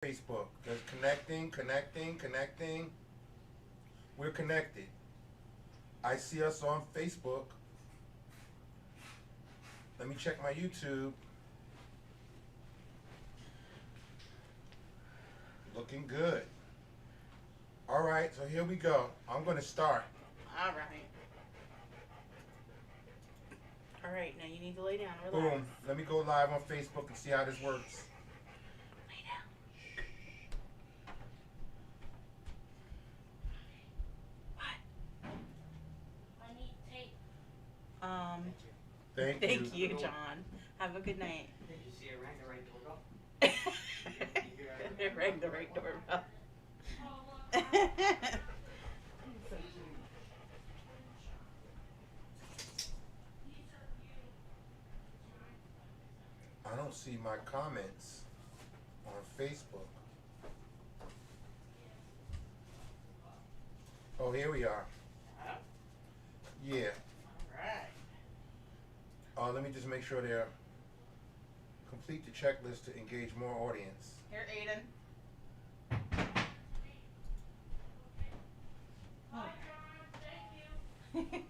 Facebook. Just connecting. We're connected. I see us on Facebook. Let me check my YouTube. Looking good. All right, so here we go. I'm going to start. All right. All right, now you need to lay down. Relax. Boom. Let me go live on Facebook and see how this works. Lay down. What? I need tape. Thank you. Thank you, John. Have a good night. Did you see it rang the right doorbell? It rang the right doorbell. I don't see my comments on Facebook. Oh, here we are. Yeah. All right. Let me just make sure they're complete the checklist to engage more audience. Here, Aiden. Hi, John. Thank you.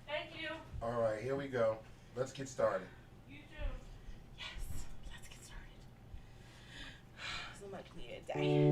Thank you. All right, here we go. Let's get started. You too. Yes, let's get started. So much needed day.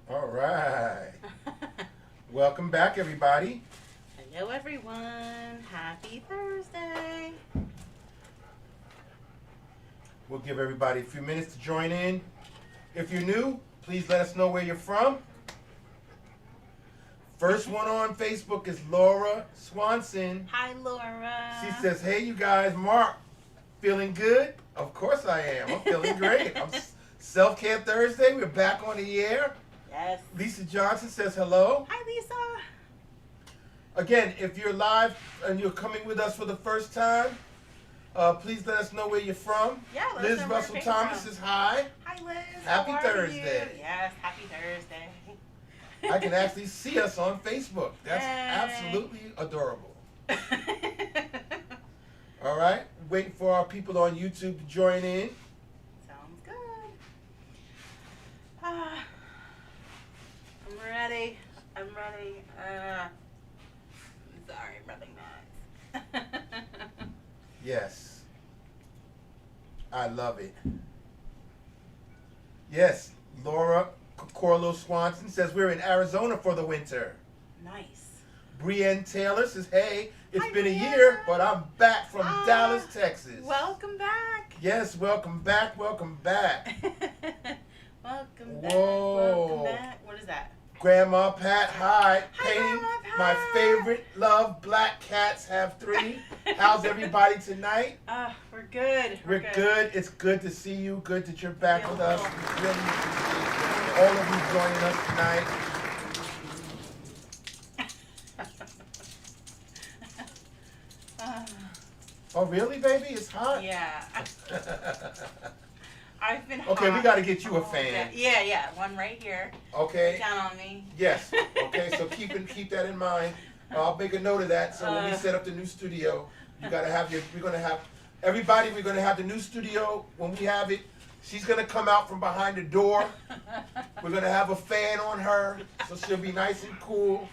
All right. Welcome back, everybody. Hello, everyone. Happy Thursday. We'll give everybody a few minutes to join in. If you're new, please let us know where you're from. First one on Facebook is Laura Swanson. Hi, Laura. She says, hey, you guys, Mark, feeling good? Of course I am. I'm feeling great. I'm Self-Care Thursday. We're back on the air. Yes. Lisa Johnson says hello. Hi, Lisa. Again, if you're live and you're coming with us for the first time, please let us know where you're from. Yeah, let us Liz know where Russell you're Thomas from. says hi. Hi, Liz. Happy How are Thursday. You? Yes, happy Thursday. I can actually see us on Facebook. That's Yay. absolutely adorable. All right, waiting for our people on YouTube to join in. Sounds good. I'm ready. I'm ready. Sorry, I'm running nuts. Yes, I love it. Yes, Laura Corlo Swanson says we're in Arizona for the winter. Nice. Brienne Taylor says, hey, it's Hi, been Brienne. a year, but I'm back from Dallas, Texas. Welcome back. Yes, welcome back, welcome back. Welcome back. Whoa. Welcome back. What is that? Grandma Pat, hi. Hi, Painting Grandma Pat. my favorite love, black cats have 3. How's everybody tonight? We're good. We're good. It's good to see you. Good that you're back with us. We really appreciate all of you joining us tonight. Oh, really, baby? It's hot? Yeah. I've been Okay, we hot got to get you a all fan. day. Yeah. One right here. Okay? Down on me. Yes. Okay, so keep that in mind. I'll make a note of that. So when we set up the new studio, you gotta have we're gonna have the new studio. When we have it, she's gonna come out from behind the door. We're gonna have a fan on her, so she'll be nice and cool.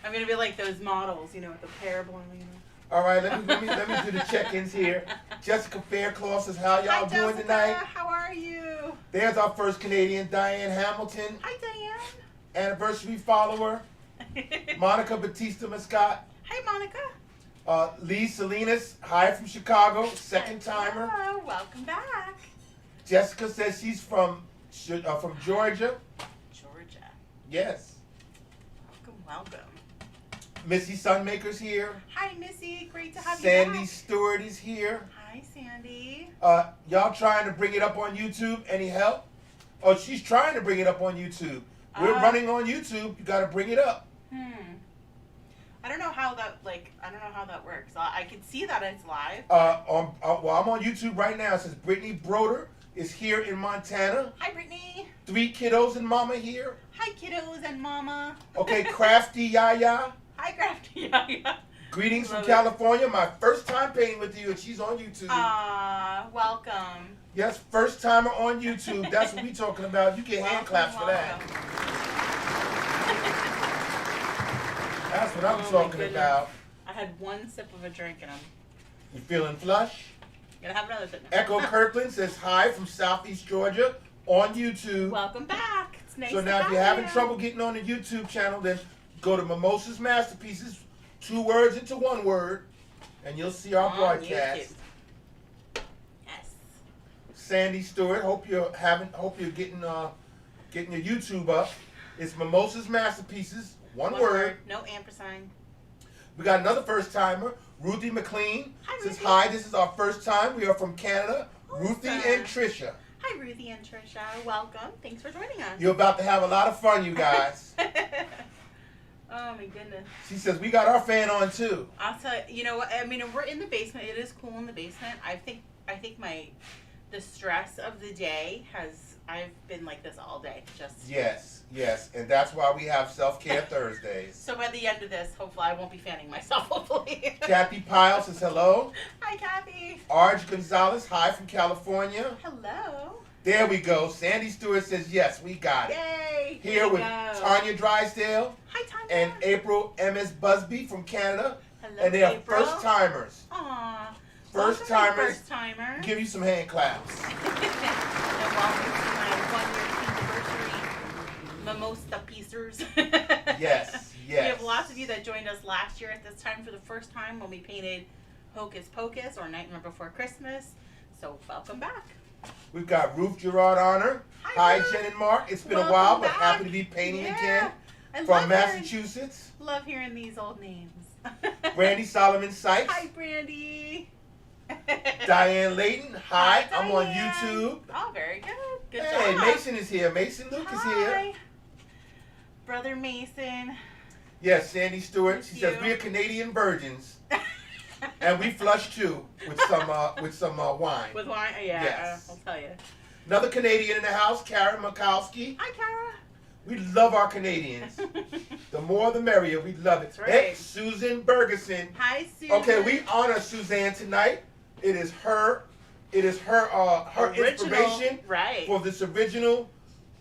I'm gonna be like those models, with the hair blowing. All right, let me do the check-ins here. Jessica Fairclough says, how y'all doing Jessica. tonight? How are you? There's our first Canadian, Diane Hamilton, Hi, Diane. anniversary follower. Monica Batista Mascot. Hi, Monica. Lee Salinas, hi from Chicago, second timer. Hello, welcome back. Jessica says she's from Georgia. Georgia. Yes. Welcome. Missy Sunmaker's here. Hi, Missy. Great to have you Sandy back. Stewart is here. Hi, Sandy. Y'all trying to bring it up on YouTube? Any help? Oh, she's trying to bring it up on YouTube. We're running on YouTube. You got to bring it up. I don't know how that works. I can see that it's live. Well, I'm on YouTube right now. It says Brittany Broder is here in Montana. Hi, Brittany. 3 kiddos and mama here. Hi, kiddos and mama. Okay, Crafty Yaya. Hi, Crafty Yaya. Greetings from Love it. California. My first time painting with you, and she's on YouTube. Welcome. Yes, first timer on YouTube. That's what we talking about. You get hand claps for that. That's what I'm Oh, my talking goodness. about. I had one sip of a drink and I'm You feeling flush? gonna have another sip now. Echo Kirkland says hi from Southeast Georgia on YouTube. Welcome back. It's nice So to now if have you're having you. trouble getting on the YouTube channel, then go to Mimosas Masterpieces, 2 words into 1 word, and you'll see our On broadcast. YouTube. Yes. Sandy Stewart, hope you're getting your YouTube up. It's Mimosas Masterpieces, one word. No ampersand. We got another first timer, Ruthie McLean. Hi, Says Ruthie. hi, this is our first time. We are from Canada. Ruthie Awesome. and Trisha. Hi, Ruthie and Trisha. Welcome. Thanks for joining us. You're about to have a lot of fun, you guys. Oh my goodness. She says we got our fan on too. I'll tell you. You know what? I mean, we're in the basement. It is cool in the basement. I think the stress of the day I've been like this all day. Just Yes, and that's why we have self-care Thursdays. So by the end of this, hopefully I won't be fanning myself. Hopefully. Kathy Pyle says hello. Hi, Kathy. Arj Gonzalez, hi from California. Hello. There we go. Sandy Stewart says yes, we got it. Yay. Here we with go. Tanya Drysdale Hi, Tanya. and April M.S. Busby from Canada. Hello, And they are April. first timers. Aw. First Welcome, my timers. First timer. Give you some hand claps. And welcome to my 1-year anniversary Mimosasmasterpieces. Yes. We have lots of you that joined us last year at this time for the first time when we painted Hocus Pocus or Nightmare Before Christmas. So welcome back. We've got Ruth Gerard Honor. Hi, Ruth. Jen and Mark. It's been a Welcome while, but back. happy to be painting again. I From love Massachusetts. Love hearing these old names. Brandy Solomon Sykes. Hi, Brandy. Diane Layton. Hi, I'm on Diane. YouTube. Oh, very good. Good Hey, job. Mason is here. Mason Luke is here. Hi. Brother Mason. Yes, Sandy Stewart. Miss She says you. we are Canadian virgins, and we flush too with some wine. With wine? Yeah, Yes. I'll tell you. Another Canadian in the house, Karen Mikowski. Hi, Kara. We love our Canadians. The more the merrier. We love it. That's right. Hey, Susanne Bergesen. Hi, Susan. Okay, we honor Suzanne tonight. It is her Original, inspiration right. for this original.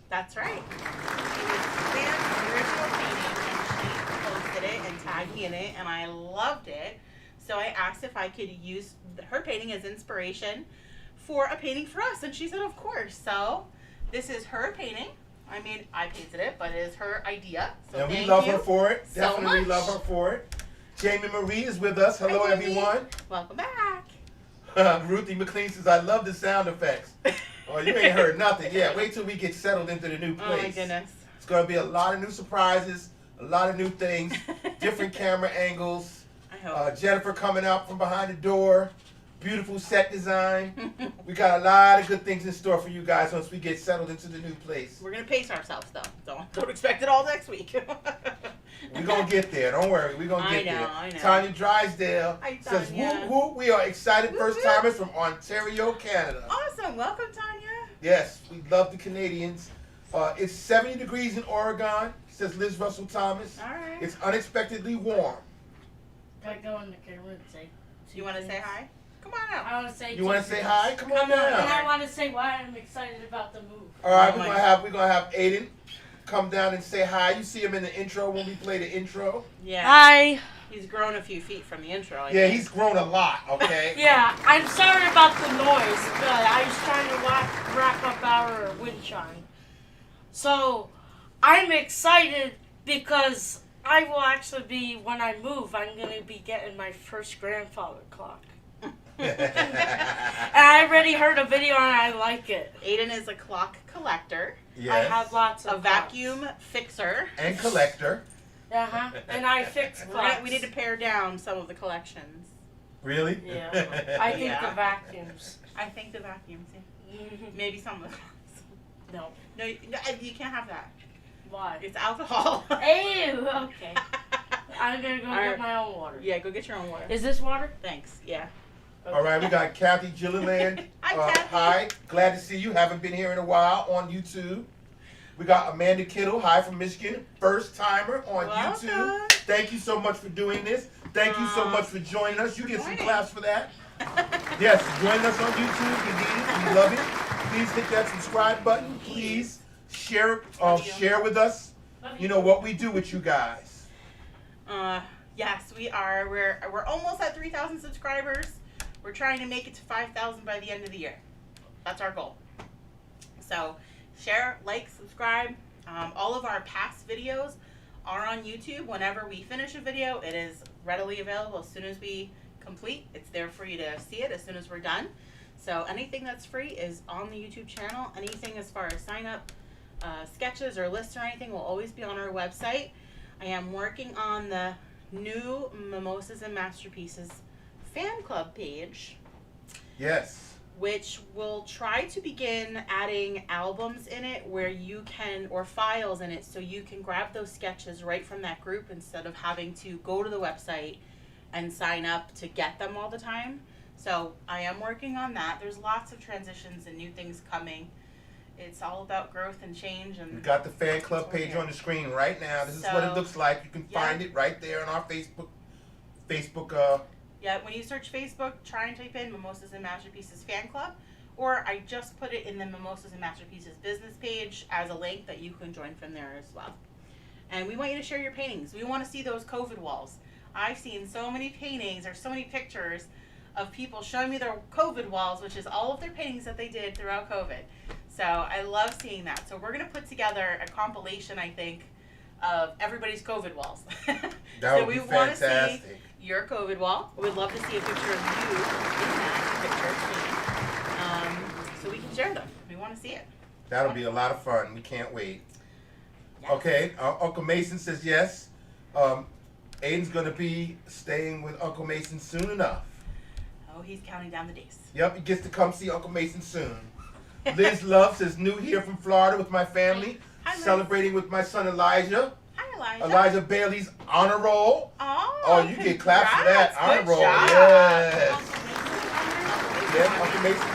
That's right. It was Suzanne's original painting, and she posted it and tagged me in it, and I loved it. So I asked if I could use her painting as inspiration for a painting for us, and she said, of course. So this is her painting. I mean, I painted it, but it is her idea. So And we thank love you her for it. so Definitely much. love her for it. Jamie Marie is with us. Hello, Hi, Jamie. everyone. Welcome back. Ruthie McLean says, I love the sound effects. Oh, you ain't heard nothing. Yeah, wait till we get settled into the new place. Oh my goodness. It's going to be a lot of new surprises, a lot of new things, different camera angles. I hope. Jennifer coming out from behind the door. Beautiful set design. We got a lot of good things in store for you guys once we get settled into the new place. We're gonna pace ourselves though. Don't expect it all next week. We're going to get there. Don't worry. We're going to get there. I know. Tanya Drysdale Hi, says, Tanya. whoop, whoop. We are excited Whoop, first timers from Ontario, Canada. Awesome. Welcome, Tanya. Yes, we love the Canadians. It's 70 degrees in Oregon, says Liz Russell Thomas. All right. It's unexpectedly warm. Can I go in the camera and say You want to say hi? Come on out. I want to say You want to say hi? Come on Come on. And down. I want to say why I'm excited about the move. All right, Oh we're my gonna have Aiden come down and say hi. You see him in the intro when we play the intro. Yeah. Hi. He's grown a few feet from the intro. I Yeah, think. he's grown a lot. Okay. Yeah, I'm sorry about the noise, but I was trying to wrap up our wind chime. So, I'm excited because I will actually be, when I move, I'm going to be getting my first grandfather clock. And I already heard a video and I like it. Aiden is a clock collector, Yes. I have lots of a vacuum fixer. And collector. Uh-huh. And I fix clocks. We need to pare down some of the collections. Really? Yeah. I think Yeah. the vacuums. I think the vacuums, yeah. Maybe some of the clocks. No. No, you can't have that. Why? It's alcohol. Ew, okay. I'm going to go Alright. get my own water. Yeah, go get your own water. Is this water? Thanks. Yeah. All right, we got Kathy Gilliland. Hi, Kathy. Hi, glad to see you. Haven't been here in a while on YouTube. We got Amanda Kittle, hi from Michigan, first timer on Welcome. YouTube. Thank you so much for doing this. Thank you so much for joining us. You get some Morning. claps for that. Yes, join us on YouTube. We need it. We love it. Please hit that subscribe button. Please share share with us. You know what we do with you guys. Yes, we are. We're almost at 3,000 subscribers. We're trying to make it to 5,000 by the end of the year. That's our goal. So share, like, subscribe. All of our past videos are on YouTube. Whenever we finish a video, it is readily available. As soon as we complete, it's there for you to see it as soon as we're done. So anything that's free is on the YouTube channel. Anything as far as sign up, sketches or lists or anything will always be on our website. I am working on the new Mimosas and Masterpieces fan club page, Yes. which will try to begin adding albums in it where you can, or files in it, so you can grab those sketches right from that group instead of having to go to the website and sign up to get them all the time. So I am working on that. There's lots of transitions and new things coming. It's all about growth and change. And We got the fan club page on the screen right now. This is what it So, looks like. You can yeah. find it right there on our Facebook. yeah, when you search Facebook, try and type in Mimosas and Masterpieces Fan Club, or I just put it in the Mimosas and Masterpieces business page as a link that you can join from there as well. And we want you to share your paintings. We want to see those COVID walls. I've seen so many paintings or so many pictures of people showing me their COVID walls, which is all of their paintings that they did throughout COVID. So I love seeing that. So we're going to put together a compilation, I think, of everybody's COVID walls. That So would be we wanna see fantastic. your COVID wall. We'd love to see a picture of you in that picture, so we can share them. We want to see it. That'll be a lot of fun. We can't wait. Yes. Okay, Uncle Mason says yes. Aiden's gonna be staying with Uncle Mason soon enough. Oh, he's counting down the days. Yep, he gets to come see Uncle Mason soon. Liz Love says new here from Florida with my family, Hi, Liz. celebrating with my son Elijah. Hi, Elijah. Elijah Bailey's honor roll. Oh, you get claps for that congrats. honor Good roll. job. Yes. Uncle Yeah, Uncle Mason.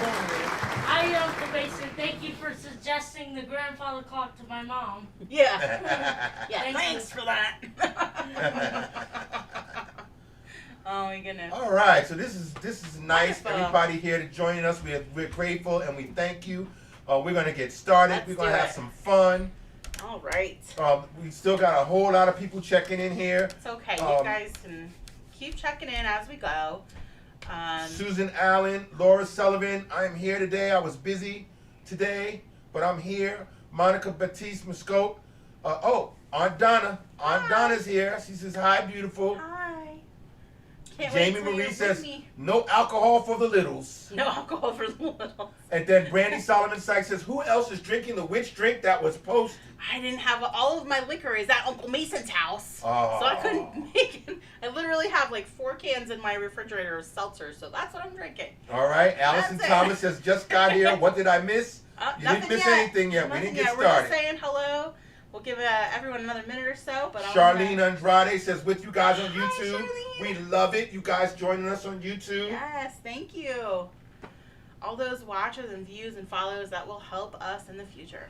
Hi, Uncle Mason. Thank you for suggesting the grandfather clock to my mom. Yeah. Yeah, Thank thanks for that. Oh my goodness. All right, so this is nice. Wonderful. Everybody here to join us. We're grateful and we thank you. We're gonna get started. Let's We're gonna do have it. some fun. All right. We still got a whole lot of people checking in here. It's okay. Um, You guys can keep checking in as we go. Susan Allen, Laura Sullivan. I am here today. I was busy today, but I'm here. Monica Batiste Muscope. Aunt Donna. Aunt Hi. Donna's here. She says hi, beautiful. Hi. Can't Jamie wait till Marie you're with says me. no alcohol for the littles. No alcohol for the little. And then Brandy Solomon Sykes says, who else is drinking the which drink that was posted? I didn't have all of my liquor is at Uncle Mason's house. Oh. So I couldn't make it. I literally have like 4 cans in my refrigerator of seltzer, so that's what I'm drinking. All right. Allison That's it. Thomas says, just got here. What did I miss? You didn't Nothing miss yet. anything yet. We Nothing didn't get yet. started. We're just saying hello. We'll give everyone another minute or so. But Charlene Andrade says, with you guys on Hi, YouTube. Charlene. We love it. You guys joining us on YouTube. Yes, thank you. All those watches and views and follows, that will help us in the future.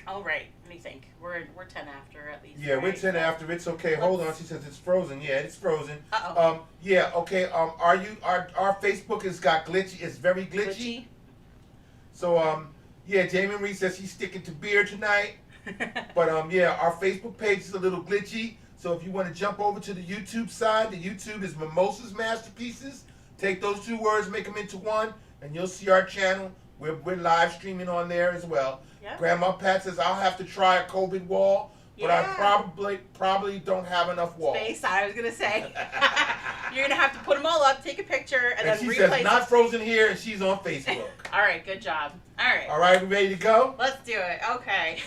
All right, let me think. We're 10 after at least. Yeah, we're right? 10 after. It's okay. Hold on. She says it's frozen. Yeah, it's frozen. Uh-oh. Yeah, okay. Our Facebook has got glitchy. It's very glitchy. So, yeah, Jamie Marie says she's sticking to beer tonight. But, yeah, our Facebook page is a little glitchy. So if you want to jump over to the YouTube side, the YouTube is Mimosas Masterpieces. Take those 2 words, make them into one, and you'll see our channel. We're live streaming on there as well. Yep. Grandma Pat says, I'll have to try a COVID wall. but I Yeah. probably don't have enough walls. Space, I was gonna say. You're gonna have to put them all up, take a picture, and And then she replace says, not frozen here, and she's on Facebook. All right, good job. All right. All right, we ready to go? Let's do it. Okay.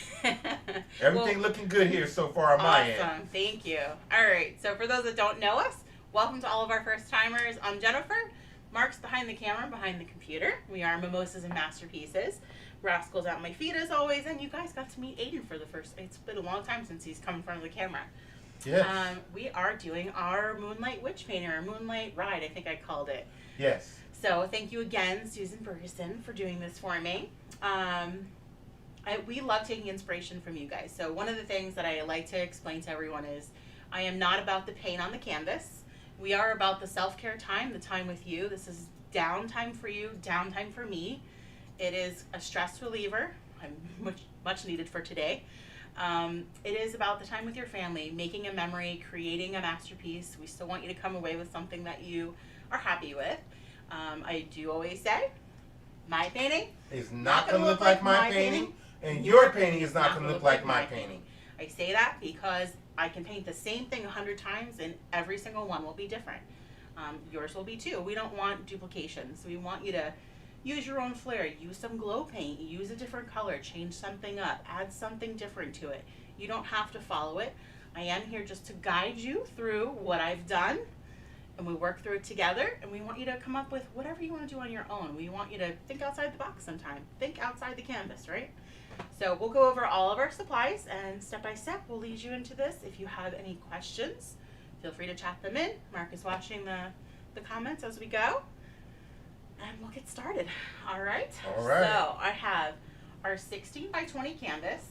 Everything Well, looking good here so far on my end. awesome. Thank you. All right. So for those that don't know us, welcome to all of our first timers. I'm Jennifer. Mark's behind the camera, behind the computer. We are Mimosas and Masterpieces. Rascal's at my feet as always, and you guys got to meet Aiden for the first. It's been a long time since he's come in front of the camera. Yes. We are doing our Moonlight Witch Painting, or Moonlight Ride, I think I called it. Yes. So thank you again, Susanne Bergesen, for doing this for me. We love taking inspiration from you guys. So one of the things that I like to explain to everyone is I am not about the paint on the canvas. We are about the self-care time, the time with you. This is downtime for you, downtime for me. It is a stress reliever. I'm much needed for today. It is about the time with your family, making a memory, creating a masterpiece. We still want you to come away with something that you are happy with. I do always say, my painting It's not going to look like my painting, and your painting is not going to look like my painting. I say that because I can paint the same thing 100 times and every single one will be different. Yours will be too. We don't want duplications. We want you to use your own flair. Use some glow paint. Use a different color. Change something up. Add something different to it. You don't have to follow it. I am here just to guide you through what I've done, and we work through it together, and we want you to come up with whatever you want to do on your own. We want you to think outside the box sometime. Think outside the canvas, right? So we'll go over all of our supplies, and step by step we'll lead you into this. If you have any questions, feel free to chat them in. Mark is watching the comments as we go, and we'll get started. All right? All right. So I have our 16 by 20 canvas.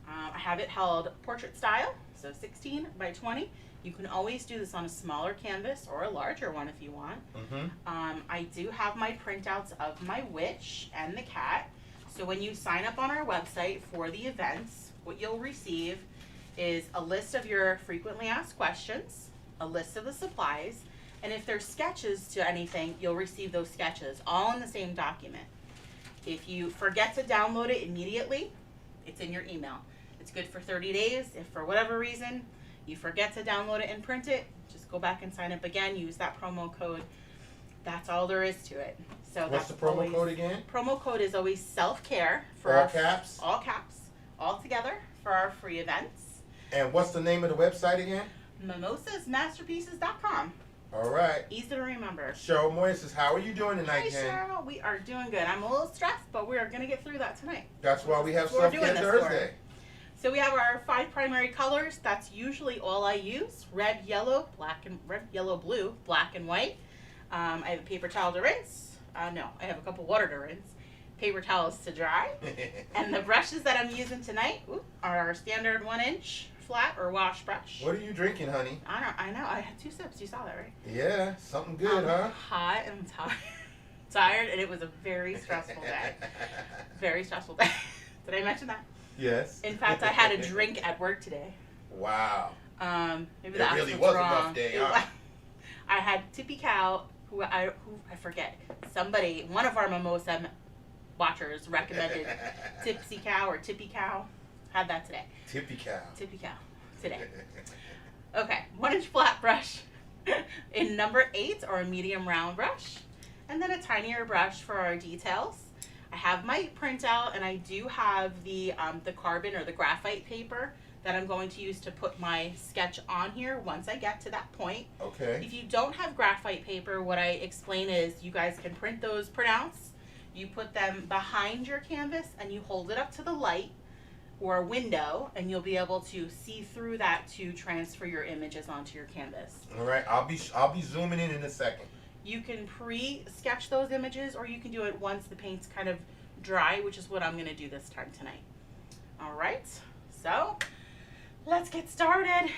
I have it held portrait style, so 16 by 20. You can always do this on a smaller canvas or a larger one if you want. Mm-hmm. I do have my printouts of my witch and the cat. So when you sign up on our website for the events, what you'll receive is a list of your frequently asked questions, a list of the supplies, and if there's sketches to anything, you'll receive those sketches all in the same document. If you forget to download it immediately, it's in your email. It's good for 30 days. If for whatever reason you forget to download it and print it, just go back and sign up again, use that promo code. That's all there is to it. So What's the promo code again? Promo code is always self-care for All our caps? all caps, all together for our free events. And what's the name of the website again? Mimosasmasterpieces.com. All right. Easy to remember. Cheryl Moises, how are you doing tonight, Hi, Jen? Cheryl. We are doing good. I'm a little stressed, but we are going to get through that tonight. That's why we have That's what we're Self-Care doing this for. Thursday. So we have our 5 primary colors. That's usually all I use: red, yellow, blue, black, and white. I have a paper towel to rinse. No, I have a couple water to rinse. Paper towels to dry. And the brushes that I'm using tonight are our standard 1-inch flat or wash brush. What are you drinking, honey? I know. I had 2 sips. You saw that, right? Yeah, something good, I'm huh? hot and tired, and it was a very stressful day. Very stressful day. Did I mention that? Yes. In fact, I had a drink at work today. Wow. Maybe It that's really what's was a wrong. rough day, huh? I had Tippy Cow, who I forget. Somebody, one of our Mimosa watchers recommended Tipsy Cow or Tippy Cow. Had that today. Tippy cow. Tippy Cow today. Okay, 1-inch flat brush in number 8 or a medium round brush, and then a tinier brush for our details. I have my printout, and I do have the carbon or the graphite paper that I'm going to use to put my sketch on here once I get to that point. Okay. If you don't have graphite paper, what I explain is you guys can print those printouts, you put them behind your canvas, and you hold it up to the light or a window, and you'll be able to see through that to transfer your images onto your canvas. All right. I'll be zooming in a second. You can pre-sketch those images, or you can do it once the paint's kind of dry, which is what I'm going to do this time tonight. All right, so let's get started.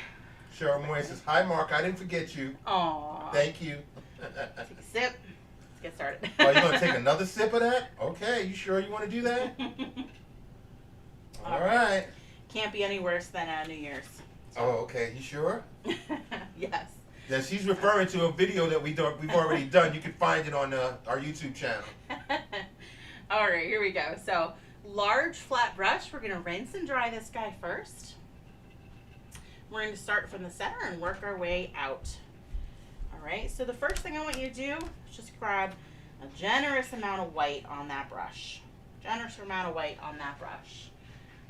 Cheryl Moises, hi, Mark. I didn't forget you. Aww. Thank you. Take a sip. Let's get started. Oh, you're going to take another sip of that? Okay. You sure you want to do that? All right. Can't be any worse than New Year's. Oh, okay. You sure? Yes. Yeah, she's referring to a video that we've already done. You can find it on our YouTube channel. All right, here we go. So large flat brush, we're gonna rinse and dry this guy first. We're gonna start from the center and work our way out. All right, so the first thing I want you to do is just grab a generous amount of white on that brush. Generous amount of white on that brush.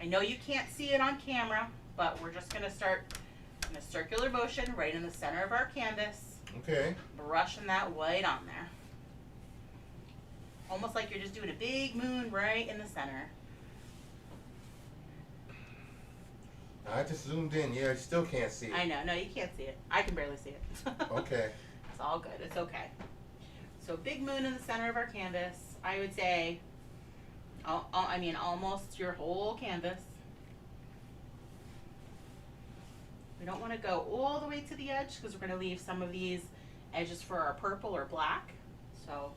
I know you can't see it on camera, but we're just gonna start in a circular motion right in the center of our canvas. Okay. Brushing that white on there. Almost like you're just doing a big moon right in the center. I just zoomed in. Yeah, you still can't see it. I know, no, you can't see it. I can barely see it. Okay. It's all good, it's okay. So big moon in the center of our canvas. I would say, almost your whole canvas. We don't want to go all the way to the edge because we're going to leave some of these edges for our purple or black. So,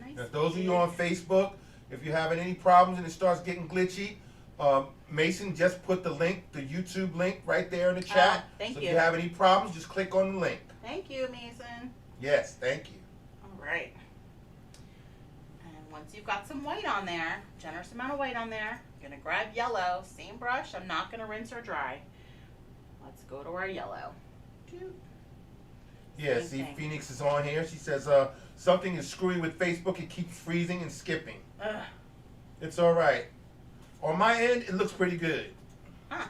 nice. Now, those of you on Facebook, if you're having any problems and it starts getting glitchy, Mason just put the link, the YouTube link, right there in the chat. Thank so you. if you have any problems, just click on the link. Thank you, Mason. Yes, thank you. All right. And once you've got some white on there, generous amount of white on there, I'm going to grab yellow, same brush. I'm not going to rinse or dry. Let's go to our yellow. Yeah, Same see, thing. Phoenix is on here. She says, something is screwy with Facebook. It keeps freezing and skipping. Ugh. It's all right. On my end, it looks pretty good. Huh.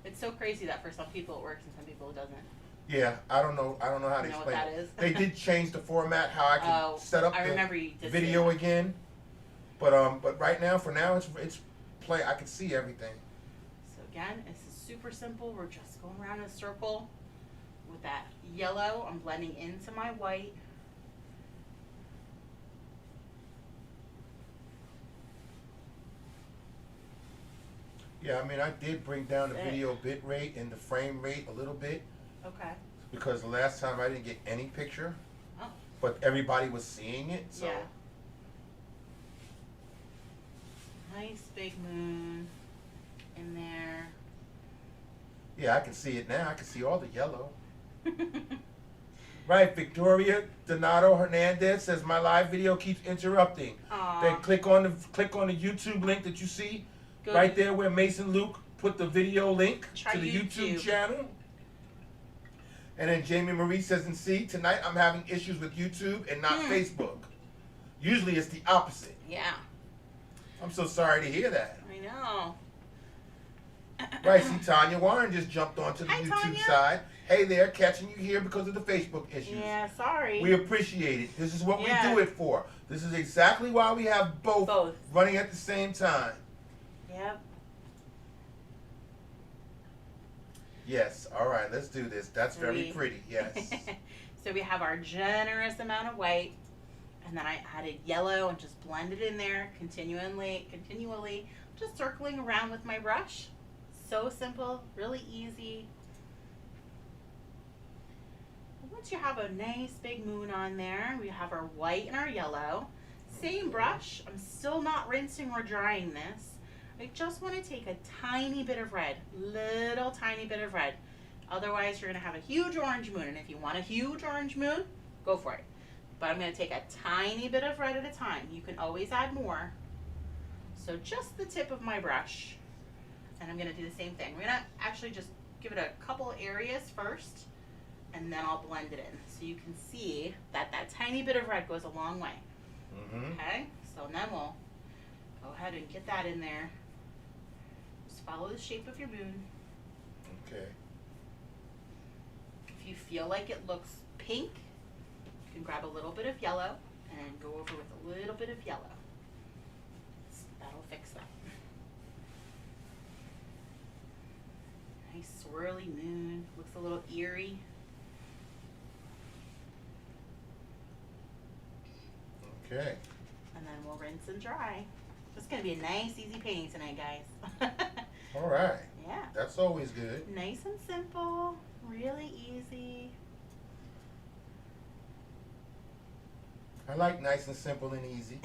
It's so crazy that for some people it works and some people it doesn't. Yeah, I don't know how to You know what explain that it. is? They did change the format, how I can set up I the remember you did say video that. again. But right now, for now, it's play. I can see everything. So again, this is super simple. We're just going around in a circle with that yellow. I'm blending into my white. Yeah, I mean, I did bring down the Sick. video bit rate and the frame rate a little bit Okay. because the last time I didn't get any picture, Oh. but everybody was seeing it. So Yeah. Nice big moon in there. yeah, I can see it now. I can see all the yellow. Right, Victoria Donato Hernandez says my live video keeps interrupting. Aw. Then click on the YouTube link that you see Go right to- there where Mason Luke put the video link Try to the YouTube YouTube. channel. And then Jamie Marie says, and see, tonight I'm having issues with YouTube and not Facebook. Usually it's the opposite. Yeah, I'm so sorry to hear that. I know. Right, see, Tanya Warren just jumped onto the Hi, YouTube Tanya. side. Hey there, catching you here because of the Facebook issues. Yeah, sorry. We appreciate it. This is what Yeah. we do it for. This is exactly why we have both running at the same time. Yep. Yes, all right, let's do this. That's very pretty, yes. So we have our generous amount of white, and then I added yellow and just blended in there continually, just circling around with my brush. So simple, really easy. Once you have a nice big moon on there, we have our white and our yellow. Same brush. I'm still not rinsing or drying this. I just want to take a tiny bit of red, little tiny bit of red. Otherwise, you're going to have a huge orange moon. And if you want a huge orange moon, go for it. But I'm going to take a tiny bit of red at a time. You can always add more. So just the tip of my brush. And I'm going to do the same thing. We're going to actually just give it a couple areas first. And then I'll blend it in. So you can see that that tiny bit of red goes a long way. Okay? So then we'll go ahead and get that in there. Just follow the shape of your moon. Okay. If you feel like it looks pink, you can grab a little bit of yellow and go over with a little bit of yellow. That'll fix that. Nice swirly moon. Looks a little eerie. Okay. And then we'll rinse and dry. It's going to be a nice, easy painting tonight, guys. All right. Yeah. That's always good. Nice and simple. Really easy. I like nice and simple and easy.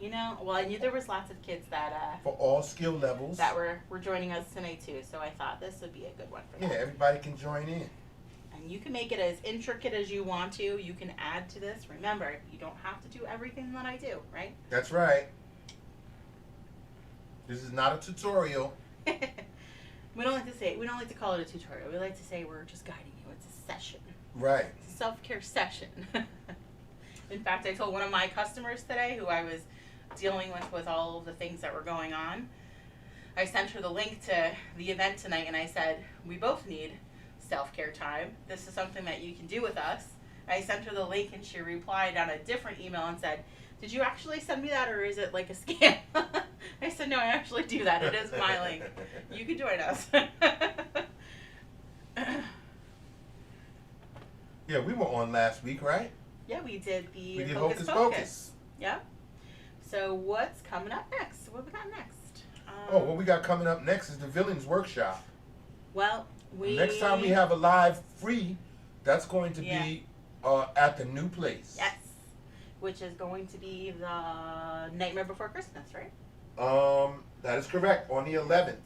You know, well, I knew there was lots of kids that For all skill levels. that were joining us tonight too, so I thought this would be a good one for Yeah, them. everybody can join in. And you can make it as intricate as you want to. You can add to this. Remember, you don't have to do everything that I do, right? That's right. This is not a tutorial. We don't like to call it a tutorial. We like to say we're just guiding you. It's a session. Right. It's a self-care session. In fact, I told one of my customers today who I was dealing with all of the things that were going on. I sent her the link to the event tonight and I said, we both need self-care time. This is something that you can do with us. I sent her the link and she replied on a different email and said, did you actually send me that or is it like a scam? I said, no, I actually do that. It is my link. You can join us. Yeah, we were on last week, right? Yeah, we did the We did Hocus Hocus Pocus. Pocus. Yeah. So what's coming up next? What we got next? What we got coming up next is the Villains Workshop. Well, Next time we have a live free, that's going to be at the new place. Yes. Which is going to be the Nightmare Before Christmas, right? That is correct. On the 11th.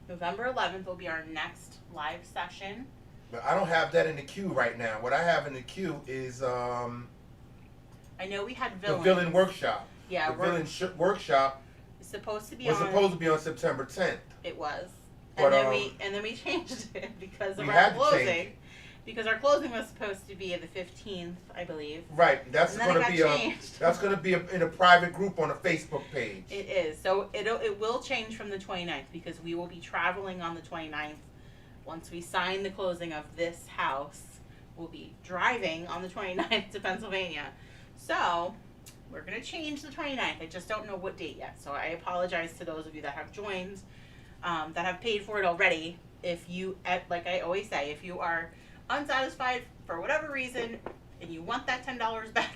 November 11th will be our next live session. But I don't have that in the queue right now. What I have in the queue is I know we had the villains. Villain Workshop. Yeah, the Villain Workshop it's supposed to be was on. supposed to be on September 10th. It was, But, and then we changed it because of we our had to change closing. it. Because our closing was supposed to be the 15th, I believe. Right. That's And then going it to be got changed. that's going to be in a private group on a Facebook page. It is. So it will change from the 29th because we will be traveling on the 29th. Once we sign the closing of this house, we'll be driving on the 29th to Pennsylvania. So we're going to change the 29th. I just don't know what date yet. So I apologize to those of you that have joined, that have paid for it already. If you, like I always say, if you are unsatisfied for whatever reason and you want that $10 back,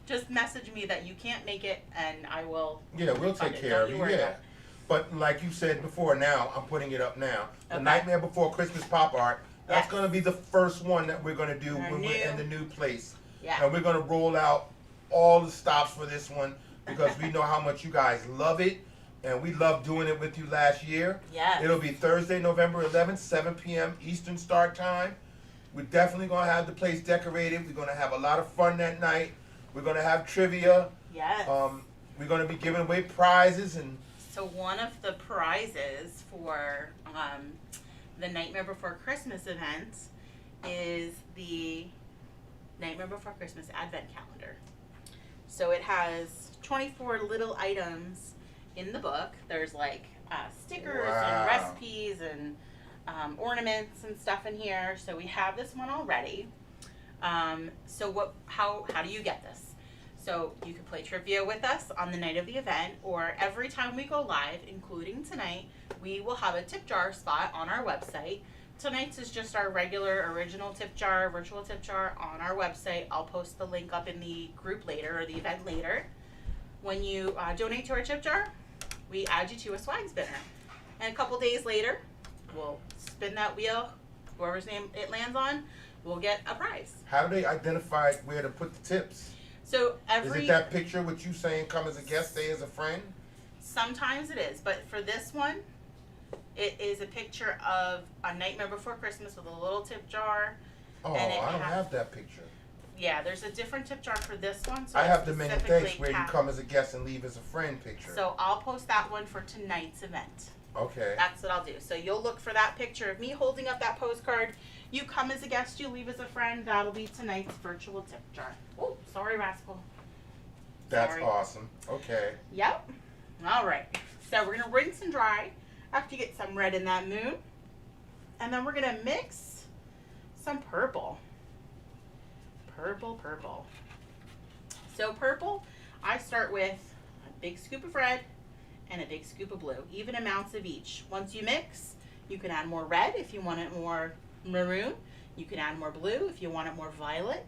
just message me that you can't make it and I will. Yeah, we'll take care of you. Yeah. But like you said before, now I'm putting it up now. The Okay. Nightmare Before Christmas pop art. That's Yes. going to be the first one that we're going to do Our when we're new- in the new place. Yeah. And we're going to roll out all the stops for this one because we know how much you guys love it. And we loved doing it with you last year. Yes. It'll be Thursday, November 11th, 7 p.m. Eastern start time. We're definitely going to have the place decorated. We're going to have a lot of fun that night. We're going to have trivia. Yes. We're going to be giving away prizes and So one of the prizes for the Nightmare Before Christmas event is the Nightmare Before Christmas Advent Calendar. So it has 24 little items in the book. There's like stickers Wow. and recipes and ornaments and stuff in here. So we have this one already. So how do you get this? So you can play trivia with us on the night of the event, or every time we go live, including tonight, we will have a tip jar spot on our website. Tonight's is just our regular original tip jar, virtual tip jar on our website. I'll post the link up in the group later, or the event later. When you donate to our tip jar, we add you to a swag spinner. And a couple days later, we'll spin that wheel, whoever's name it lands on, will get a prize. how do they identify where to put the tips? So Is it that picture with you saying come as a guest, stay as a friend? sometimes it is, but for this one, it is a picture of a Nightmare Before Christmas with a little tip jar. Oh, And it I don't has- have that picture. Yeah, there's a different tip jar for this one. So I it's have the many specifically thanks where you cap- come as a guest and leave as a friend picture. So I'll post that one for tonight's event. Okay. That's what I'll do. So you'll look for that picture of me holding up that postcard. You come as a guest, you leave as a friend. That'll be tonight's virtual tip jar. Oh, sorry, Rascal. That's sorry. awesome. Okay. Yep. All right. So we're going to rinse and dry after you get some red in that moon. And then we're going to mix some purple. Purple. So purple, I start with a big scoop of red and a big scoop of blue, even amounts of each. Once you mix, you can add more red if you want it more maroon. You can add more blue if you want it more violet.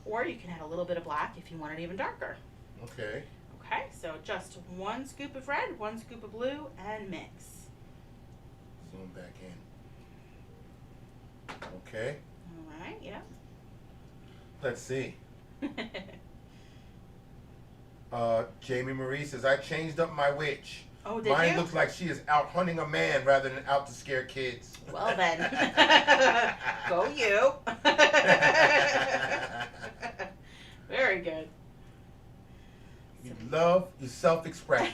Or you can add a little bit of black if you want it even darker. Okay. Okay, so just one scoop of red, one scoop of blue, and mix. Zoom back in. Okay. All right, yeah. Let's see. Jamie Marie says, I changed up my witch. Oh, did Mine you? looks like she is out hunting a man rather than out to scare kids. Well then, go you. Very good. You love your self-expression.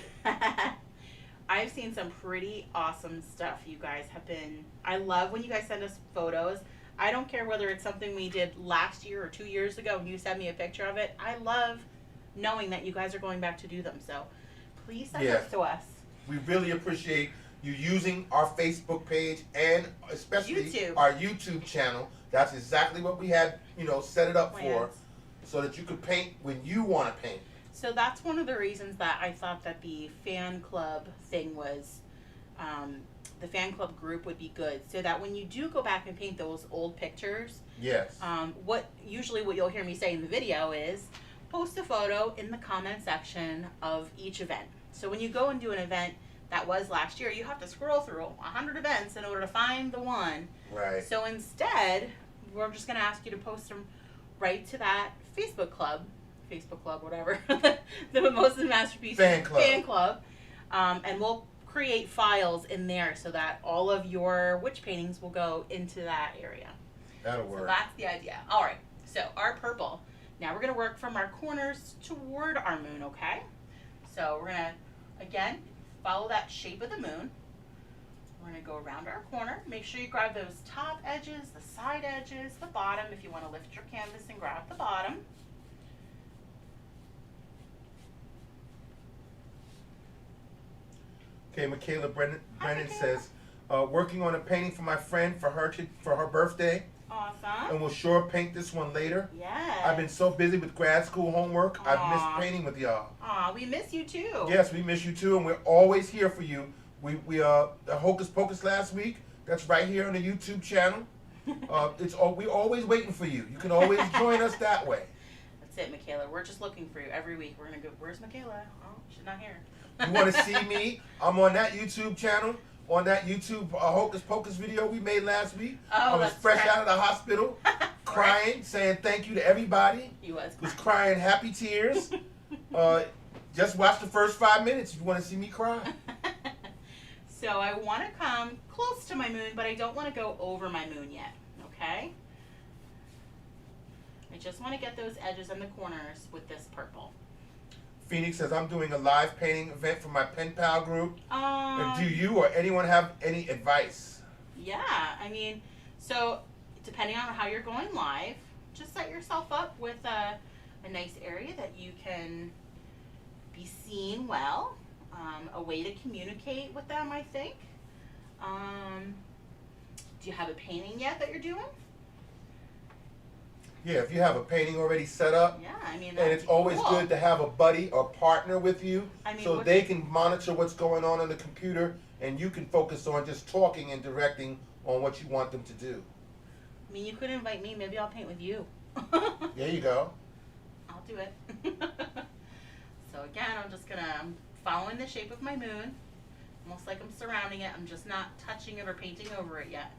I've seen some pretty awesome stuff you guys have been. I love when you guys send us photos. I don't care whether it's something we did last year or 2 years ago and you send me a picture of it. I love knowing that you guys are going back to do them. So please send Yeah. those to us. We really appreciate you using our Facebook page and especially YouTube. our YouTube channel. That's exactly what we had, set it up for, Plans. so that you could paint when you want to paint. So that's one of the reasons that I thought that the fan club thing was, the fan club group would be good. So that when you do go back and paint those old pictures, Yes. what you'll hear me say in the video is, post a photo in the comment section of each event. So when you go and do an event that was last year, you have to scroll through 100 events in order to find the one. Right. So instead, we're just going to ask you to post them right to that Facebook club, whatever, the Mimosas Masterpieces Fan club. And we'll create files in there so that all of your witch paintings will go into that area. That'll So work. that's the idea. All right, so our purple. Now we're going to work from our corners toward our moon, okay? So we're going to, again, follow that shape of the moon. We're going to go around our corner. Make sure you grab those top edges, the side edges, the bottom, if you want to lift your canvas and grab the bottom. Okay, Michaela Brennan Michaela. says, working on a painting for my friend for her birthday, Awesome. and we'll sure paint this one later. Yes. I've been so busy with grad school homework, I've Aw. missed painting with y'all. Aw, we miss you too. Yes, we miss you too, and we're always here for you. We the Hocus Pocus last week. That's right here on the YouTube channel. We're always waiting for you. You can always join us that way. That's it, Michaela. We're just looking for you every week. We're going to go, where's Michaela? Oh, she's not here. You want to see me? I'm on that YouTube channel. On that YouTube Hocus Pocus video we made last week. Oh, I was that's fresh right. out of the hospital, crying, saying thank you to everybody. He was Crying happy tears. Just watch the first 5 minutes if you want to see me cry. So I want to come close to my moon, but I don't want to go over my moon yet, okay? I just want to get those edges and the corners with this purple. Phoenix says, I'm doing a live painting event for my pen pal group. And do you or anyone have any advice? Yeah, I mean, so depending on how you're going live, just set yourself up with a nice area that you can be seen well, a way to communicate with them, I think. Do you have a painting yet that you're doing? Yeah, if you have a painting already set up, Yeah, I mean, and that'd it's be always cool. good to have a buddy or partner with you, I mean, so what- they can monitor what's going on the computer, and you can focus on just talking and directing on what you want them to do. I mean, you could invite me. Maybe I'll paint with you. There you go. I'll do it. So again, I'm following the shape of my moon, almost like I'm surrounding it. I'm just not touching it or painting over it yet.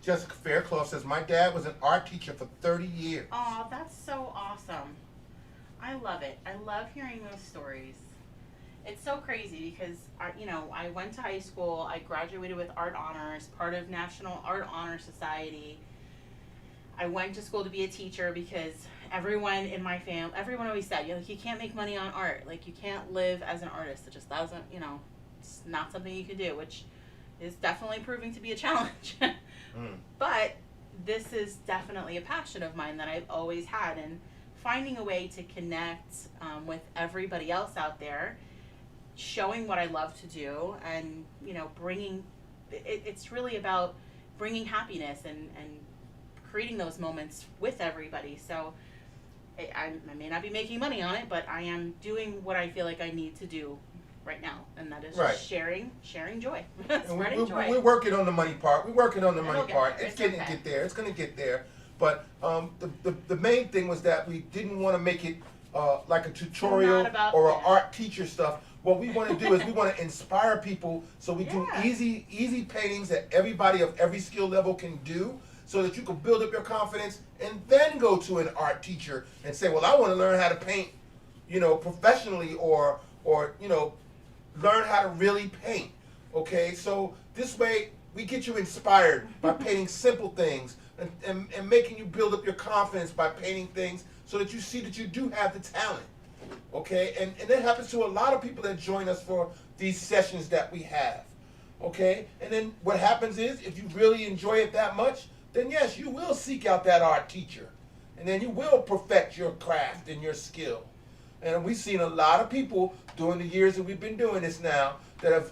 Jessica Fairclough says, my dad was an art teacher for 30 years. Oh, that's so awesome. I love it. I love hearing those stories. It's so crazy because, I went to high school. I graduated with art honors, part of National Art Honor Society. I went to school to be a teacher because everyone in my family, everyone always said, you can't make money on art. Like, you can't live as an artist. It just doesn't, it's not something you can do, which is definitely proving to be a challenge. But this is definitely a passion of mine that I've always had, and finding a way to connect with everybody else out there, showing what I love to do, and bringing it's really about bringing happiness and creating those moments with everybody. So I may not be making money on it, but I am doing what I feel like I need to do right now, and that is Right. just sharing joy, And spreading joy. we're working on the money part. We're working on the It'll money get part. there. It's It's getting okay. get there. It's going to get there. But the main thing was that we didn't want to make it like a tutorial Not about or an that. art teacher stuff. What we want to do is we want to inspire people, so we do Yeah. easy paintings that everybody of every skill level can do, so that you can build up your confidence and then go to an art teacher and say, well, I want to learn how to paint, professionally, or learn how to really paint. Okay, so this way we get you inspired by painting simple things and making you build up your confidence by painting things so that you see that you do have the talent. Okay, and that happens to a lot of people that join us for these sessions that we have. Okay, and then what happens is, if you really enjoy it that much, then yes, you will seek out that art teacher, and then you will perfect your craft and your skill. And we've seen a lot of people during the years that we've been doing this now that have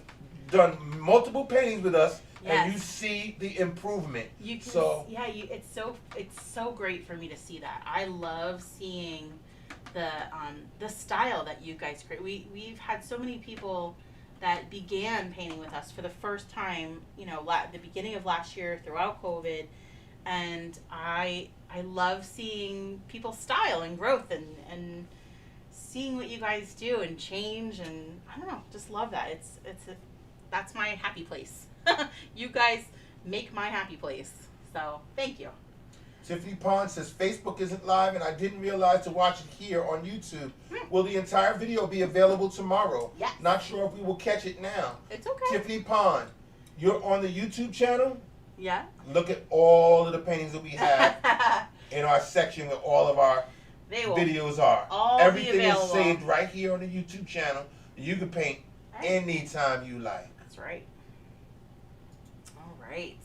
done multiple paintings with us, and you see the improvement. You can, so it's so great for me to see that. I love seeing the style that you guys create. We've had so many people that began painting with us for the first time, you know, the beginning of last year throughout COVID, and I love seeing people's style and growth and seeing what you guys do and change, and I don't know, just love that. That's my happy place. You guys make my happy place. So thank you. Tiffany Pond says Facebook isn't live, and I didn't realize to watch it here on YouTube. Will the entire video be available tomorrow? Yes. Not sure if we will catch it now. It's okay. Tiffany Pond, you're on the YouTube channel. Yeah. Look at all of the paintings that we have in our section where all of our videos are. All Everything be is available. saved right here on the YouTube channel. You can paint anytime you like. That's right. All right.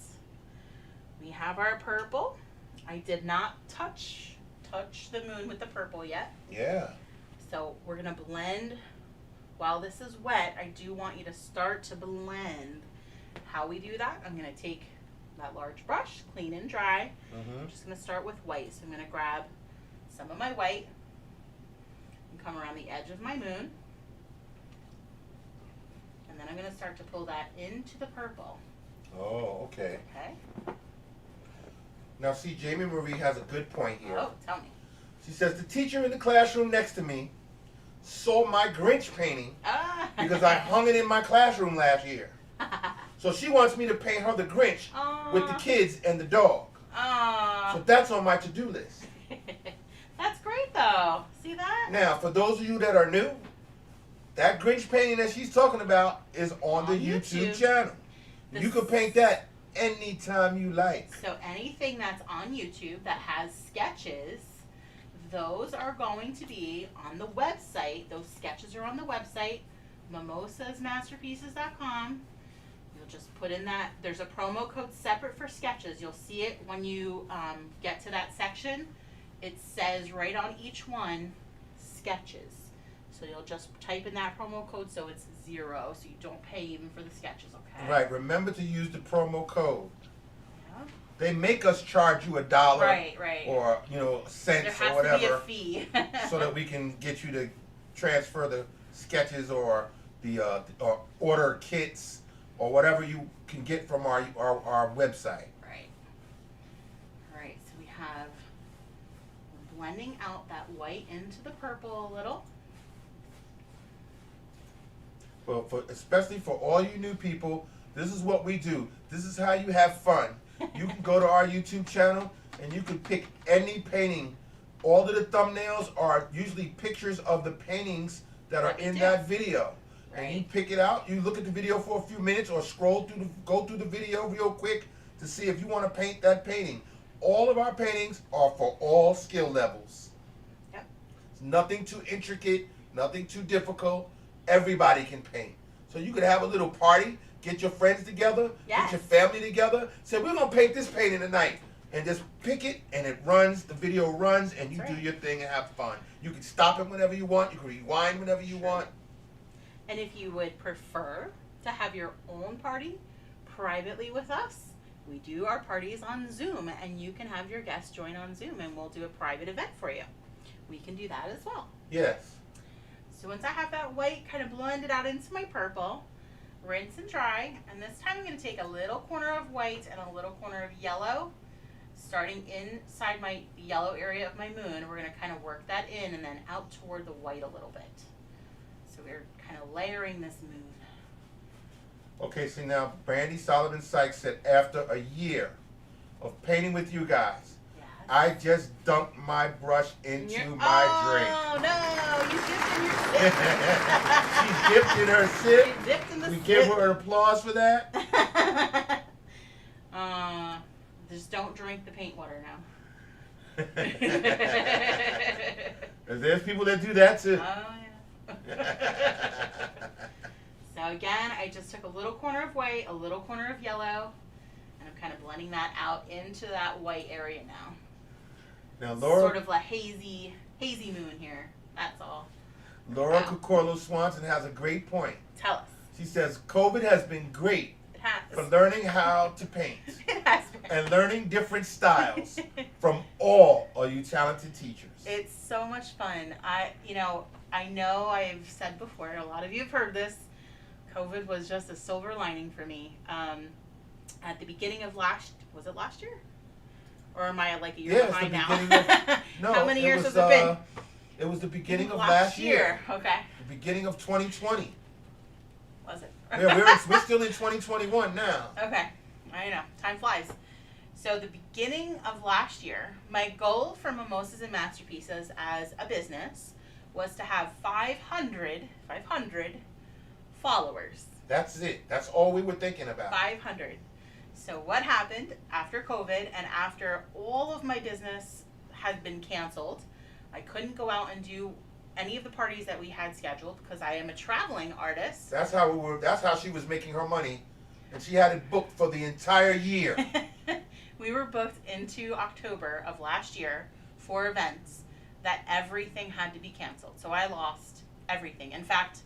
We have our purple. I did not touch the moon with the purple yet. Yeah. So we're gonna blend. While this is wet, I do want you to start to blend. How we do that, I'm gonna take that large brush, clean and dry. I'm just gonna start with white. So I'm gonna grab some of my white and come around the edge of my moon. And then I'm gonna start to pull that into the purple. Oh, okay. Okay. Now see, Jamie Marie has a good point here. Oh, tell me. She says, the teacher in the classroom next to me saw my Grinch painting because I hung it in my classroom last year. So she wants me to paint her the Grinch with the kids and the dog. So that's on my to-do list. That's great though. See that? Now, for those of you that are new, that Grinch painting that she's talking about is on the YouTube channel. You can paint that anytime you like. So anything that's on YouTube that has sketches, those are going to be on the website. Those sketches are on the website, Mimosasmasterpieces.com. You'll just put in that. There's a promo code separate for sketches. You'll see it when you get to that section. It says right on each one, sketches. So you'll just type in that promo code so it's 0, so you don't pay even for the sketches, okay? Right, remember to use the promo code. Yeah. They make us charge you $1 Right. or cents There has or whatever, to be a fee. so that we can get you to transfer the sketches or the or order kits or whatever you can get from our website. Right. All right, so we have, we're blending out that white into the purple a little. Especially for all you new people, this is what we do. This is how you have fun. You can go to our YouTube channel and you can pick any painting. All of the thumbnails are usually pictures of the paintings that are in that video. Right. And you pick it out, you look at the video for a few minutes or go through the video real quick to see if you want to paint that painting. All of our paintings are for all skill levels. Yep. It's nothing too intricate, nothing too difficult. Everybody can paint. So you could have a little party, get your friends together, Yes. get your family together, say we're gonna paint this painting tonight, and just pick it and it runs, the video runs, and you That's do right. your thing and have fun. You can stop it whenever you want, you can rewind whenever you want. And if you would prefer to have your own party privately with us, we do our parties on Zoom, and you can have your guests join on Zoom, and we'll do a private event for you. We can do that as well. Yes. So once I have that white kind of blended out into my purple, rinse and dry, and this time I'm going to take a little corner of white and a little corner of yellow, starting inside my yellow area of my moon. We're going to kind of work that in and then out toward the white a little bit. So we're kind of layering this moon. Okay, so now Brandy Solomon Sykes said, after a year of painting with you guys, Yes. I just dumped my brush into my drink. Oh no, you dipped in your sip. She dipped in her sip. She dipped in the We sip. give her an applause for that. Just don't drink the paint water now. 'Cause there's people that do that too. Oh yeah. So again, I just took a little corner of white, a little corner of yellow, and I'm kind of blending that out into that white area now. Now, Laura, Sort of a hazy moon here. That's all. Laura Wow. Cucorlo Swanson has a great point. Tell us. She says, COVID has been great It has. for learning how to paint It has been. and learning different styles from all of you talented teachers. It's so much fun. I know I've said before, a lot of you have heard this, COVID was just a silver lining for me. At the beginning of last year? Or am I like a year Yeah, it's behind the now? beginning of- No, How many years was, has it been? It was the beginning of last year. Okay. The beginning of 2020. Was it? Yeah, we're still in 2021 now. Okay. I know. Time flies. So the beginning of last year, my goal for Mimosas and Masterpieces as a business was to have 500 followers. That's it. That's all we were thinking about. 500. So what happened after COVID and after all of my business had been canceled, I couldn't go out and do any of the parties that we had scheduled because I am a traveling artist. That's how she was making her money, and she had it booked for the entire year. We were booked into October of last year for events that everything had to be canceled. So I lost everything. In fact,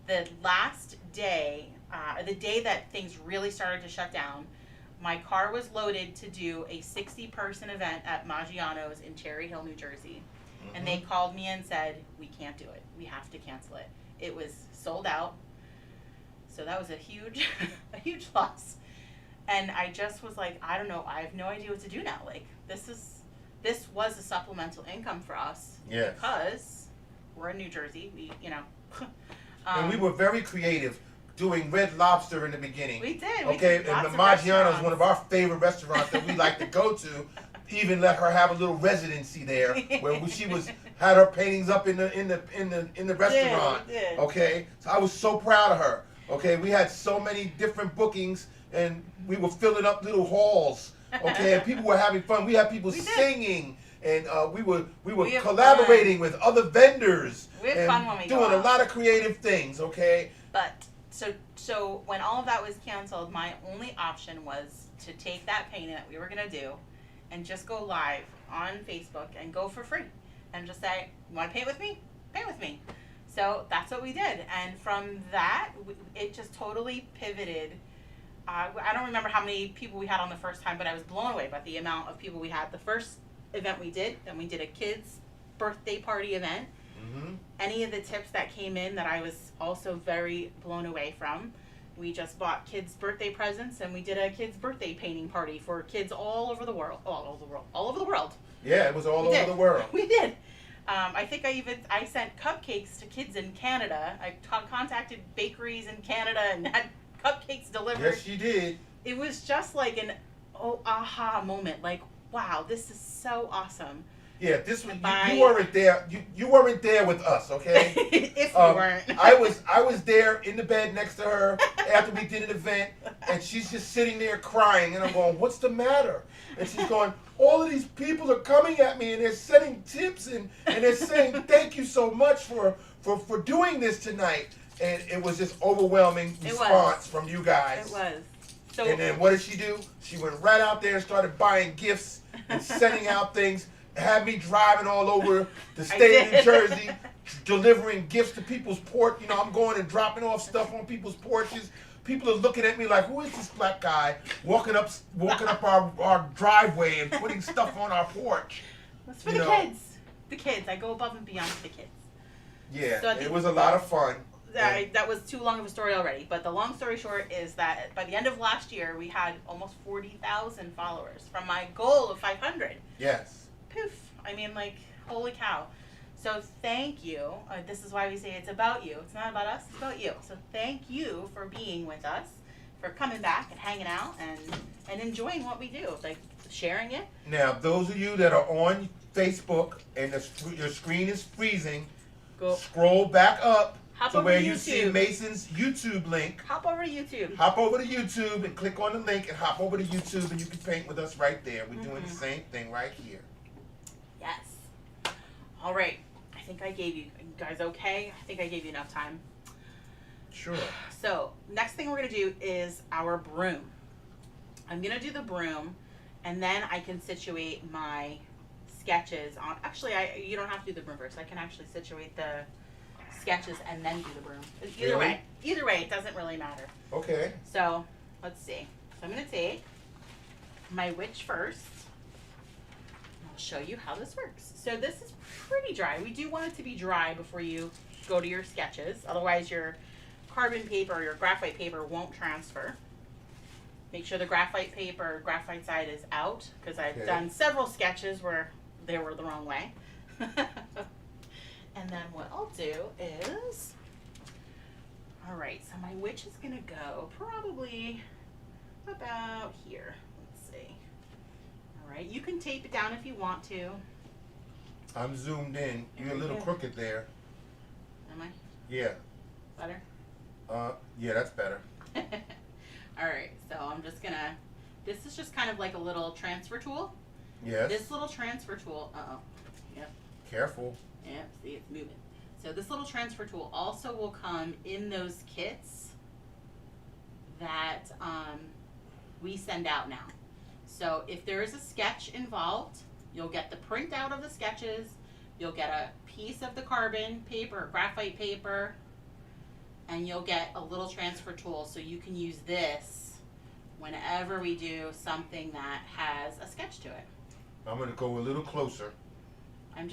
the last day, the day that things really started to shut down, my car was loaded to do a 60-person event at Maggiano's in Cherry Hill, New Jersey. And they called me and said, we can't do it. We have to cancel it. It was sold out. So that was a huge, a huge loss. And I just was like, I don't know. I have no idea what to do now. Like, this was a supplemental income for us. Yes. Because we're in New Jersey. And we were very creative, doing Red Lobster in the beginning. We did. Okay, did and lots the of Maggiano's is one of restaurants. our favorite restaurants that we like to go to. Even let her have a little residency there, where she had her paintings up in the restaurant. We did. Okay, so I was so proud of her. Okay, we had so many different bookings, and we were filling up little halls. Okay, and people were having fun. We had people We did. singing, and we were We have collaborating with other vendors. We have and fun when we go doing a out. lot of creative things. Okay. But so when all of that was canceled, my only option was to take that painting that we were gonna do, and just go live on Facebook and go for free, and just say, "You want to paint with me? Paint with me." So that's what we did, and from that, it just totally pivoted. I don't remember how many people we had on the first time, but I was blown away by the amount of people we had. The first event we did, then we did a kids' birthday party event. Any of the tips that came in that I was also very blown away from. We just bought kids' birthday presents, and we did a kids' birthday painting party for kids all over the world. All over the world. Yeah, it was all We over did. the world. We did. I think I sent cupcakes to kids in Canada. I contacted bakeries in Canada and had cupcakes delivered. Yes, you did. It was just like an aha moment. Like, wow, this is so awesome. Yeah, this was Bye. you weren't there. You weren't there with us, okay? If we weren't. I was there in the bed next to her after we did an event, and she's just sitting there crying, and I'm going, "What's the matter?" And she's going, "All of these people are coming at me, and they're sending tips, and they're saying thank you so much for doing this tonight." And it was just overwhelming It response was. from you guys. It was. So And then what did she do? She went right out there and started buying gifts and sending out things. Had me driving all over the state of New did. Jersey, delivering gifts to people's porch. You know, I'm going and dropping off stuff on people's porches. People are looking at me like, who is this black guy walking up our driveway and putting stuff on our porch? That's for You the know. kids. The kids. I go above and beyond for the kids. Yeah, So I think- it was a lot of fun. That was too long of a story already, but the long story short is that by the end of last year, we had almost 40,000 followers from my goal of 500. Yes. Poof. I mean, like, holy cow. So thank you. This is why we say it's about you. It's not about us, it's about you. So thank you for being with us, for coming back and hanging out and enjoying what we do, like sharing it. Now, those of you that are on Facebook and your screen is freezing, Go scroll back up hop to over where to you see YouTube. Mason's YouTube link. Hop over to YouTube. Hop over to YouTube and click on the link and hop over to YouTube and you can paint with us right there. We're doing the same thing right here. Yes. All right. I think I gave you guys okay? I think I gave you enough time. Sure. So next thing we're gonna do is our broom. I'm gonna do the broom, and then I can situate my sketches on. Actually, you don't have to do the broom first. I can actually situate the sketches and then do the broom. Either way, it doesn't really matter. Okay. So let's see. So I'm gonna take my witch first. I'll show you how this works. So this is pretty dry. We do want it to be dry before you go to your sketches. Otherwise your carbon paper or your graphite paper won't transfer. Make sure the graphite side is out, because I've done several sketches where they were the wrong way. And then what I'll do is, all right, so my witch is gonna go probably about here. Let's see. All right, you can tape it down if you want to. I'm zoomed in. You're a little crooked there. Am I? Yeah. Better? Yeah, that's better. All right, so I'm just gonna, this is just kind of like a little transfer tool. Yes. This little transfer tool, yep. Careful. Yep, see, it's moving. So this little transfer tool also will come in those kits that we send out now. So if there is a sketch involved, you'll get the printout of the sketches, you'll get a piece of the carbon paper or graphite paper, and you'll get a little transfer tool, so you can use this whenever we do something that has a sketch to it. I'm gonna go a little closer. I'm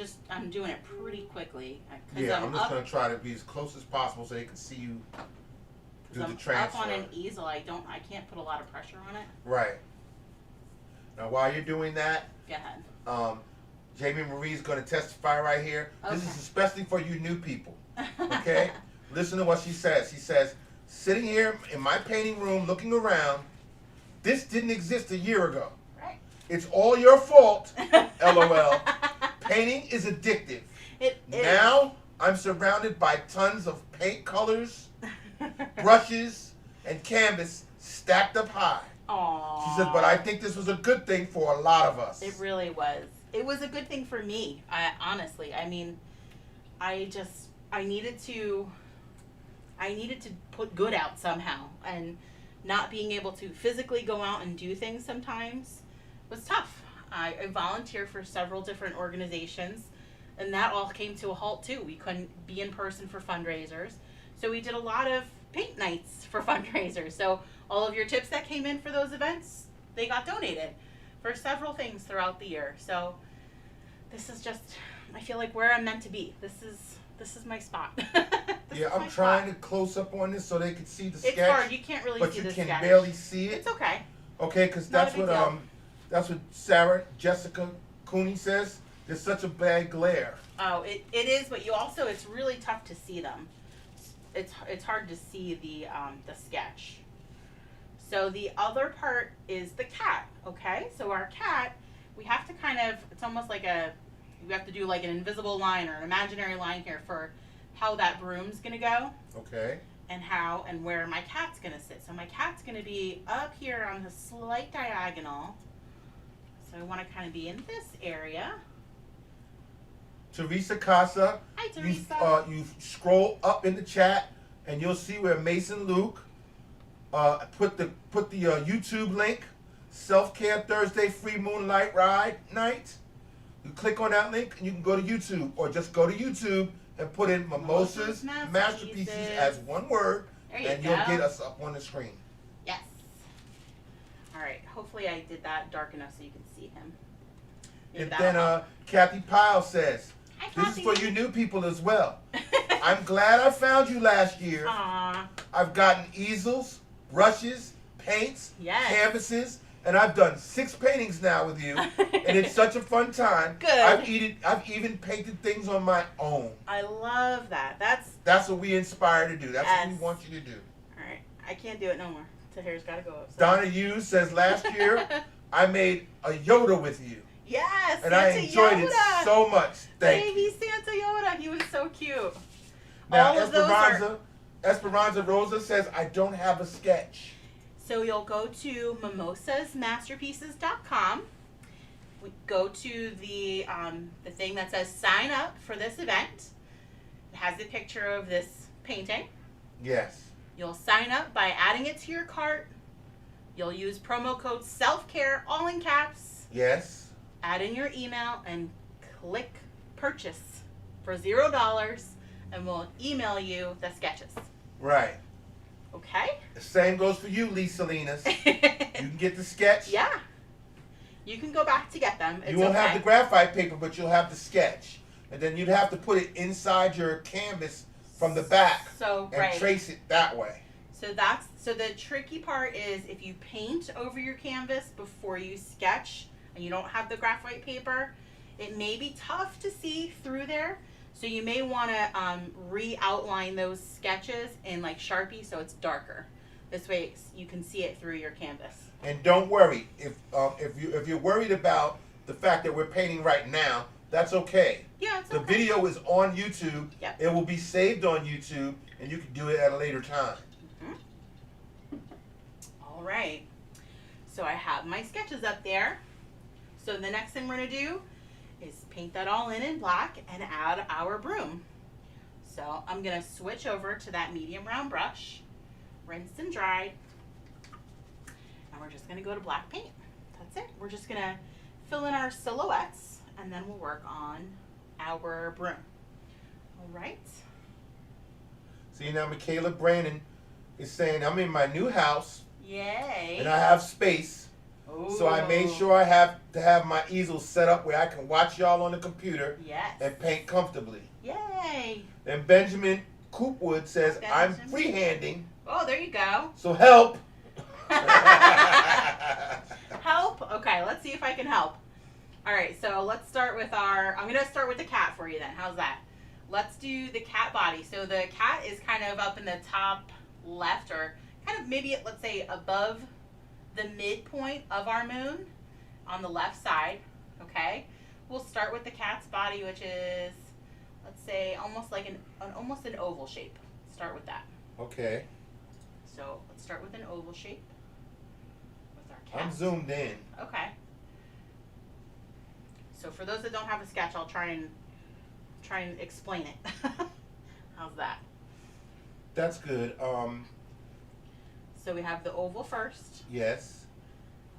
doing it pretty quickly. Yeah, I'm just gonna try to be as close as possible so they can see you do the transfer. Up on an easel, I can't put a lot of pressure on it. Right. Now while you're doing that, Go ahead. Jamie Marie's gonna testify right here. Okay. This is especially for you new people. Okay? Listen to what she says. She says, sitting here in my painting room looking around, this didn't exist a year ago. Right. It's all your fault, LOL. Painting is addictive. It is. Now I'm surrounded by tons of paint colors, brushes, and canvas stacked up high. Aww. She says, but I think this was a good thing for a lot of us. It really was. It was a good thing for me, honestly. I mean, I needed to put good out somehow, and not being able to physically go out and do things sometimes was tough. I volunteered for several different organizations, and that all came to a halt too. We couldn't be in person for fundraisers, so we did a lot of paint nights for fundraisers. So all of your tips that came in for those events, they got donated for several things throughout the year. So this is just, I feel like where I'm meant to be. This is my spot. Yeah, I'm trying to close up on this so they can see the sketch. It's hard. You can't really but see you the can sketch. barely see it. It's okay. Okay, because Not a that's big what deal. that's what Sarah Jessica Cooney says. There's such a bad glare. Oh, it is, but you also, it's really tough to see them. It's hard to see the sketch. So the other part is the cat. Okay, so our cat, we have to kind of, it's almost like we have to do like an invisible line or an imaginary line here for how that broom's gonna go. Okay. And where my cat's gonna sit. So my cat's gonna be up here on the slight diagonal. So I want to kind of be in this area. Teresa Casa. Hi, Teresa. You scroll up in the chat and you'll see where Mason Luke put the YouTube link. Self-Care Thursday free Moonlight Ride night. You click on that link and you can go to YouTube, or just go to YouTube and put in Mimosas Masterpieces as one word, and you'll get us up on the screen. Yes. All right. Hopefully I did that dark enough so you can see him. Maybe And that'll then help. Kathy Pyle says, Hi, this is Kathy. for you new people as well. I'm glad I found you last year. Aww. I've gotten easels, brushes, paints, Yes. canvases, and I've done 6 paintings now with you, and it's such a fun time. Good. I've even painted things on my own. I love that. That's what we aspire to do. That's what we Yes. want you to do. All right. I can't do it no more. The hair's got to go up. So. Donna Hughes says, last year I made a Yoda with you, Yes. and I Santa enjoyed Yoda. it so much. Thank you. Baby Santa Yoda. He was so cute. Now, All of those are. Esperanza Rosa says, I don't have a sketch. So you'll go to mimosasmasterpieces.com, we go to the thing that says sign up for this event. It has a picture of this painting. Yes. You'll sign up by adding it to your cart. You'll use promo code self-care, all in caps. Yes. Add in your email and click purchase for $0, and we'll email you the sketches. Right. Okay? The same goes for you, Lee Salinas. You can get the sketch. Yeah. You can go back to get them. It's You won't okay. have the graphite paper, but you'll have the sketch. And then you'd have to put it inside your canvas from the back So, and right. trace it that way. So the tricky part is if you paint over your canvas before you sketch and you don't have the graphite paper, it may be tough to see through there. So you may want to re-outline those sketches in like Sharpie so it's darker. This way you can see it through your canvas. And don't worry if you're worried about the fact that we're painting right now. That's okay. Yeah, it's The okay. video is on YouTube. Yep. It will be saved on YouTube, and you can do it at a later time. All right. So I have my sketches up there. So the next thing we're going to do is paint that all in black and add our broom. So I'm going to switch over to that medium round brush, rinsed and dried, and we're just going to go to black paint. That's it. We're just going to fill in our silhouettes, and then we'll work on our broom. All right. See, now Michaela Brandon is saying, I'm in my new house, Yay. and I have space. So I made Ooh. sure I have to have my easel set up where I can watch y'all on the computer Yes. and paint comfortably. Yay. And Benjamin Coopwood says, I'm Benjamin. freehanding, Oh, there you go. so help. Help? Okay, let's see if I can help. All right, so let's start with I'm going to start with the cat for you then. How's that? Let's do the cat body. So the cat is kind of up in the top left, or kind of maybe, let's say, above the midpoint of our moon on the left side, okay? We'll start with the cat's body, which is, let's say, almost like almost an oval shape. Start with that. Okay, So let's start with an oval shape with our cat. I'm zoomed in. Okay. So for those that don't have a sketch, I'll try and explain it. How's that? That's good. So we have the oval first, Yes.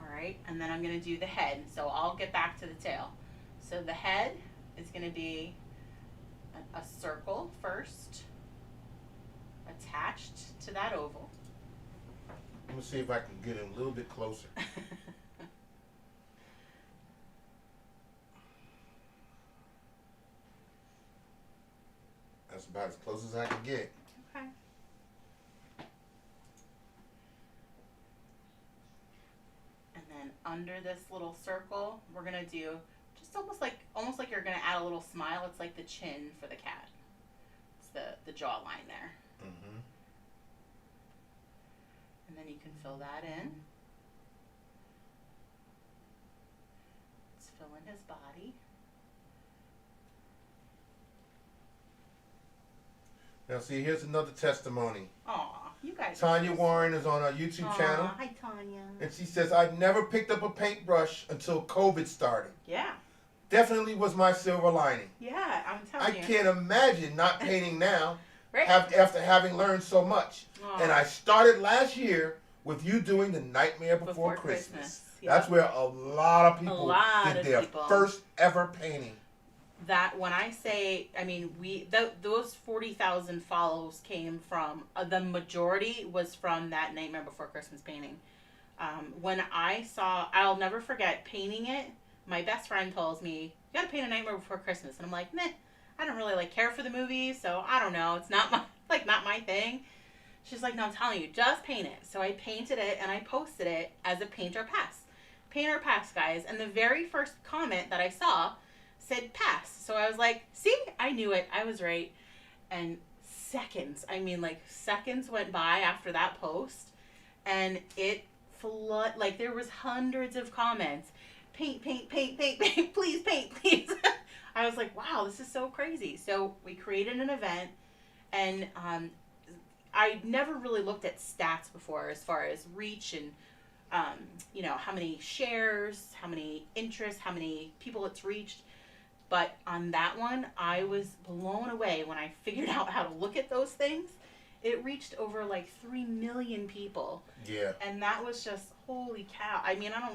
all right, and then I'm going to do the head. So I'll get back to the tail. So the head is going to be a circle first, attached to that oval. Let me see if I can get him a little bit closer. That's about as close as I can get. Okay. And then under this little circle, we're gonna do just almost like you're gonna add a little smile. It's like the chin for the cat. It's the jawline there. Mm-hmm. And then you can fill that in. Let's fill in his body. Now see, here's another testimony. Aw, you guys. Tanya Warren is on our YouTube Aw, channel, hi Tanya. and she says, I never picked up a paintbrush until COVID started. Yeah, Definitely was my silver lining. yeah, I'm I telling you. can't imagine not painting now Right. after having learned so much. Aw. And I started last year with you doing the Nightmare Before Christmas. Yeah. That's where a lot of people lot did of their people. first ever painting. That when I say, I mean, those 40,000 follows came from, the majority was from that Nightmare Before Christmas painting. When I'll never forget painting it. My best friend tells me, you gotta paint a Nightmare Before Christmas. And I'm like, meh, I don't really care for the movie, so I don't know. It's not my thing. She's like, no, I'm telling you, just paint it. So I painted it and I posted it as a paint or pass. Paint or pass, guys. And the very first comment that I saw said pass. So I was like, see, I knew it. I was right. And seconds went by after that post, and it there was hundreds of comments. Paint, paint, paint, paint, paint, please paint, please. I was like, wow, this is so crazy. So we created an event, and I never really looked at stats before as far as reach and how many shares, how many interests, how many people it's reached. But on that one, I was blown away when I figured out how to look at those things. It reached over like 3 million people. Yeah. And that was just, holy cow. I mean, I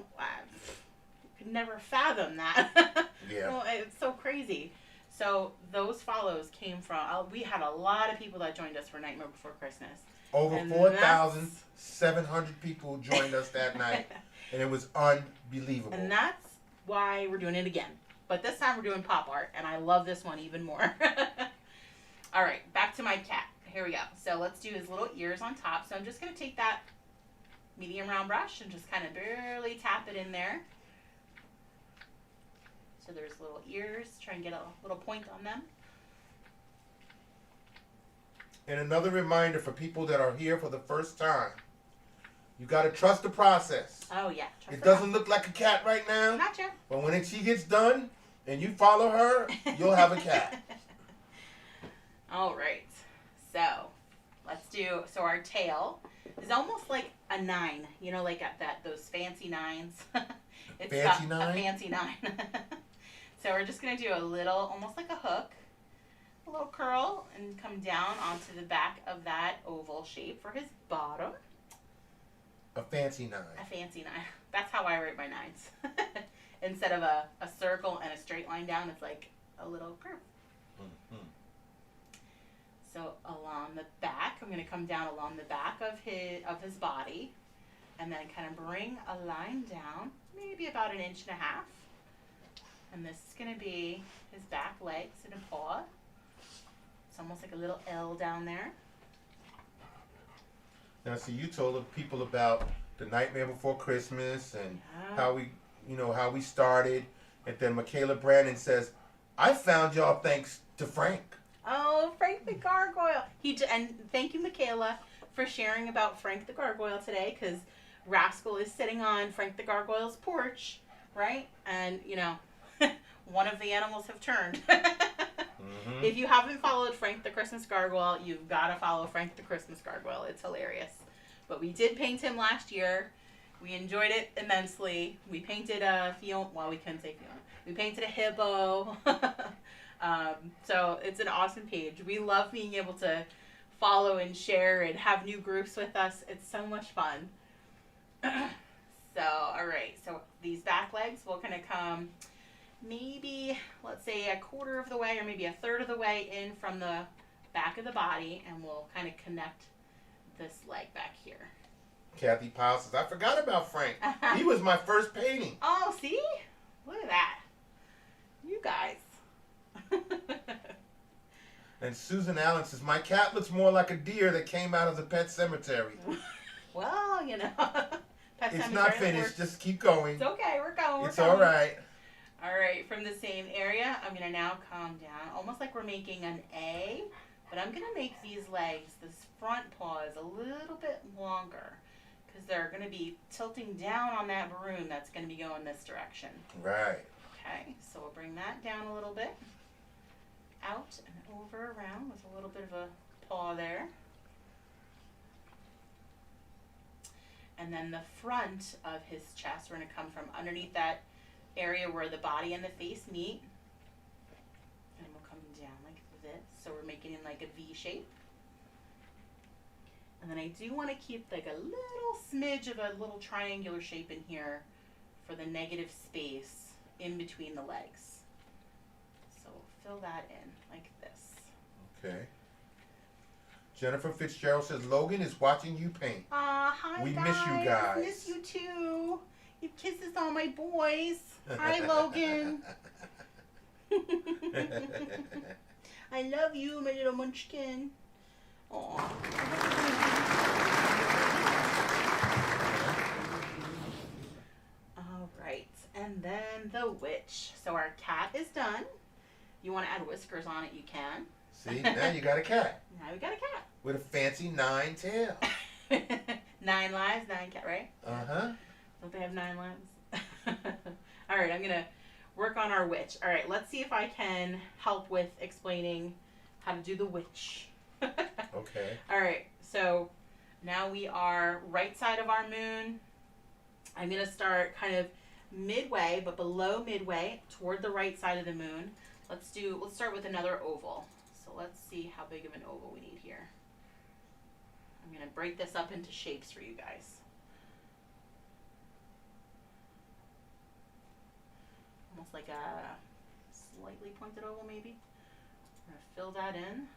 could never fathom that. Yeah. Well, it's so crazy. So those follows came from, we had a lot of people that joined us for Nightmare Before Christmas. Over And 4,700 people joined us that night, and it was unbelievable. And that's why we're doing it again. But this time we're doing pop art, and I love this one even more. All right, back to my cat. Here we go. So let's do his little ears on top. So I'm just going to take that medium round brush and just kind of barely tap it in there. So there's little ears. Try and get a little point on them. And another reminder for people that are here for the first time, you got to trust the process. Oh, yeah. It doesn't look like a cat right now, Not yet. but when she gets done and you follow her, you'll have a cat. All right. So let's do, so our tail is almost like a 9, like at those fancy 9s. It's Fancy a 9? fancy 9. So we're just going to do a little, almost like a hook, a little curl, and come down onto the back of that oval shape for his bottom. A fancy 9. A fancy 9. That's how I write my 9s. Instead of a circle and a straight line down, it's like a little curve. Mm-hmm. So along the back, I'm going to come down along the back of his body, and then kind of bring a line down, maybe about 1.5 inches. And this is going to be his back legs and a paw. It's almost like a little L down there. Now, see, you told the people about the Nightmare Before Christmas and how we started, and then Michaela Brandon says, "I found y'all thanks to Frank." Oh, Frank the Gargoyle. And thank you, Michaela, for sharing about Frank the Gargoyle today, because Rascal is sitting on Frank the Gargoyle's porch, right? And, one of the animals have turned. Mm-hmm. If you haven't followed Frank the Christmas Gargoyle, you've got to follow Frank the Christmas Gargoyle. It's hilarious. But we did paint him last year. We enjoyed it immensely. We painted a Fiona. Well, we couldn't say Fiona. We painted a hippo. So it's an awesome page. We love being able to follow and share and have new groups with us. It's so much fun. So, all right. So these back legs will kind of come maybe, let's say, 1/4 of the way or maybe 1/3 of the way in from the back of the body, and we'll kind of connect this leg back here. Kathy Powell says, "I forgot about Frank. He was my first painting." Oh, see? Look at that. You guys. And Susan Allen says, "My cat looks more like a deer that came out of the pet cemetery." Well, Pet It's Cemetery not finished. works. Just keep going. It's okay. We're going. It's all right. All right. From the same area, I'm going to now come down, almost like we're making an A, but I'm going to make these legs, this front paw is a little bit longer because they're going to be tilting down on that broom that's going to be going this direction. Right. Okay. So we'll bring that down a little bit. Out and over around with a little bit of a paw there. And then the front of his chest, we're going to come from underneath that area where the body and the face meet. And we'll come down like this. So we're making it like a V shape. And then I do want to keep like a little smidge of a little triangular shape in here for the negative space in between the legs. So we'll fill that in like this. Okay. Jennifer Fitzgerald says, "Logan is watching you paint." Hi We guys. miss you guys. Miss you too. You kisses on my boys. Hi Logan. I love you, my little munchkin. Aw. All right, and then the witch. So our cat is done. You want to add whiskers on it, you can. See, now you got a cat Now we got a cat. with a fancy 9 tail. 9 lives, 9 cat, right? Uh-huh. Don't they have 9 lives? All right, I'm going to work on our witch. All right, let's see if I can help with explaining how to do the witch. Okay. All right, so now we are right side of our moon, I'm going to start kind of midway, but below midway, toward the right side of the moon. Let's start with another oval. So let's see how big of an oval we need here. I'm going to break this up into shapes for you guys. Almost like a slightly pointed oval maybe. I'm going to fill that in.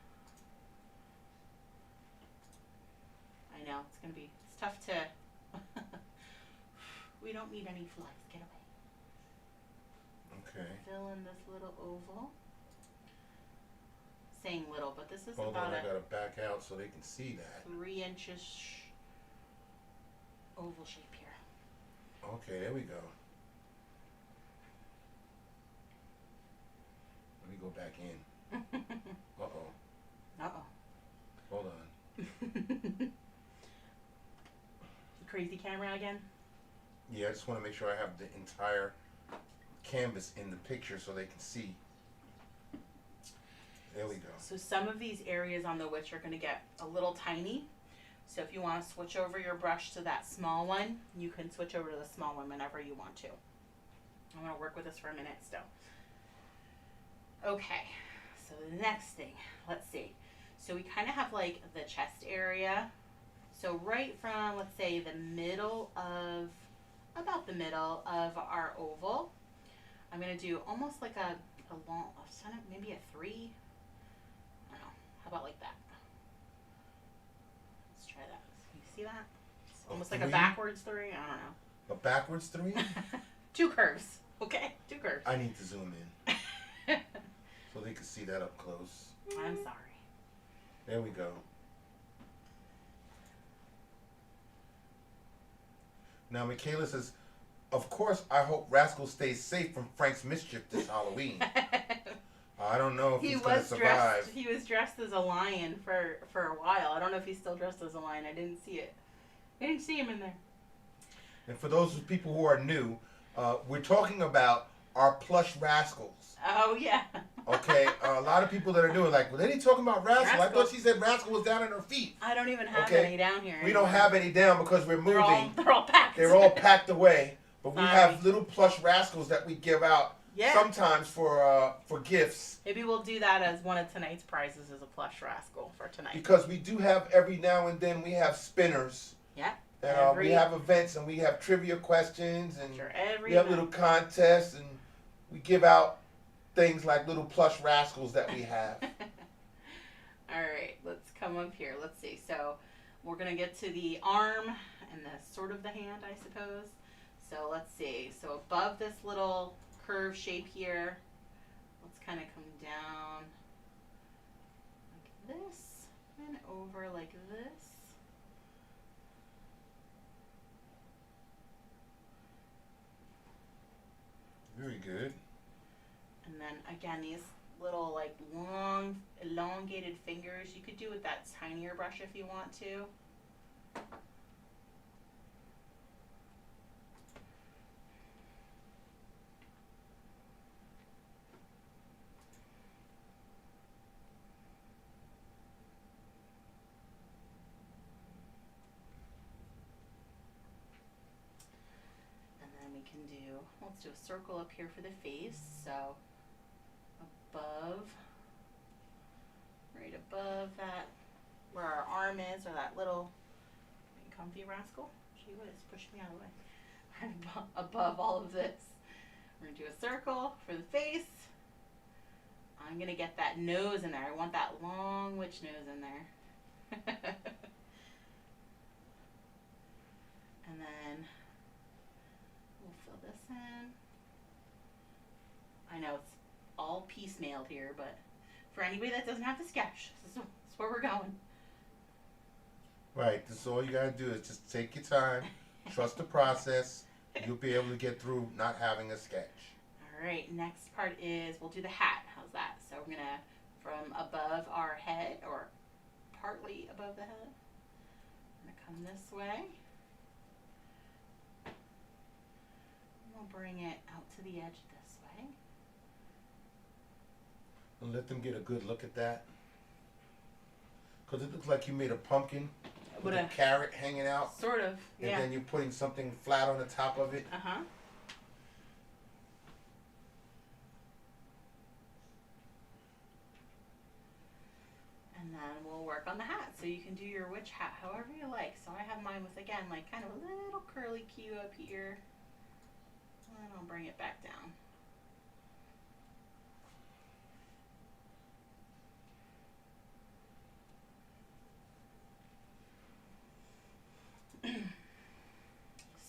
I know, it's tough to, we don't need any flies, get away. Okay. Fill in this little oval. Saying little, but this is Hold about on, I a gotta back out so they can see that. 3 inches oval shape here. Okay, there we go. Let me go back in. Uh-oh. Uh-oh. Hold on. Crazy camera again? Yeah, I just want to make sure I have the entire canvas in the picture so they can see. There we go. So some of these areas on the witch are going to get a little tiny. So if you want to switch over your brush to that small one, you can switch over to the small one whenever you want to. I'm going to work with this for a minute still. Okay, so the next thing, let's see. So we kind of have like the chest area. So right from, let's say, the middle of, about the middle of our oval, I'm going to do almost like a long, maybe a 3. I don't know. How about like that? Let's try that. You see that? It's almost like a 3? backwards 3. I don't know. A backwards 3? 2 curves. Okay, 2 curves. I need to zoom in so they can see that up close. I'm sorry. There we go. Now, Michaela says, of course, I hope Rascal stays safe from Frank's mischief this Halloween. I don't know if he's going to survive. He was dressed as a lion for a while. I don't know if he's still dressed as a lion. I didn't see it. I didn't see him in there. And for those people who are new, we're talking about our plush rascals. Oh, yeah. Okay? A lot of people that are new are like, well, they ain't talking about Rascal. I Rascal. thought she said Rascal was down at her feet. I don't even have Okay. any down here. We don't have any down because we're moving. They're all packed. They're all packed away. But we Sorry. have little plush rascals that we give out Yeah. sometimes for gifts. Maybe we'll do that as one of tonight's prizes as a plush rascal for tonight. Because we do have every now and then we have spinners. Yeah. And we have events and we have trivia questions and Sure, every we have event. little contests and we give out things like little plush rascals that we have. All right, let's come up here. Let's see. So we're going to get to the arm and the sort of the hand, I suppose. So let's see. So above this little curve shape here, let's kind of come down like this and over like this. Very good. And then again, these little like long, elongated fingers, you could do with that tinier brush if you want to. Can do, let's do a circle up here for the face. So above, right above that, where our arm is, or that little comfy rascal. Gee whiz, push me out of the way. Right above all of this, we're gonna do a circle for the face. I'm gonna get that nose in there. I want that long witch nose in there. And then we'll fill this in. I know it's all piecemealed here, but for anybody that doesn't have to sketch, this is where we're going. Right, this is all you gotta do is just take your time, trust the process, you'll be able to get through not having a sketch. Alright, next part is, we'll do the hat. How's that? So we're gonna, from above our head, or partly above the head, I'm gonna come this way. We'll bring it out to the edge this way. And let them get a good look at that. Because it looks like you made a pumpkin with With a carrot hanging out, Sort of, and yeah. then you're putting something flat on the top of it. Uh-huh. And then we'll work on the hat. So you can do your witch hat however you like. So I have mine with, again, like kind of a little curly Q up here. And I'll bring it back down.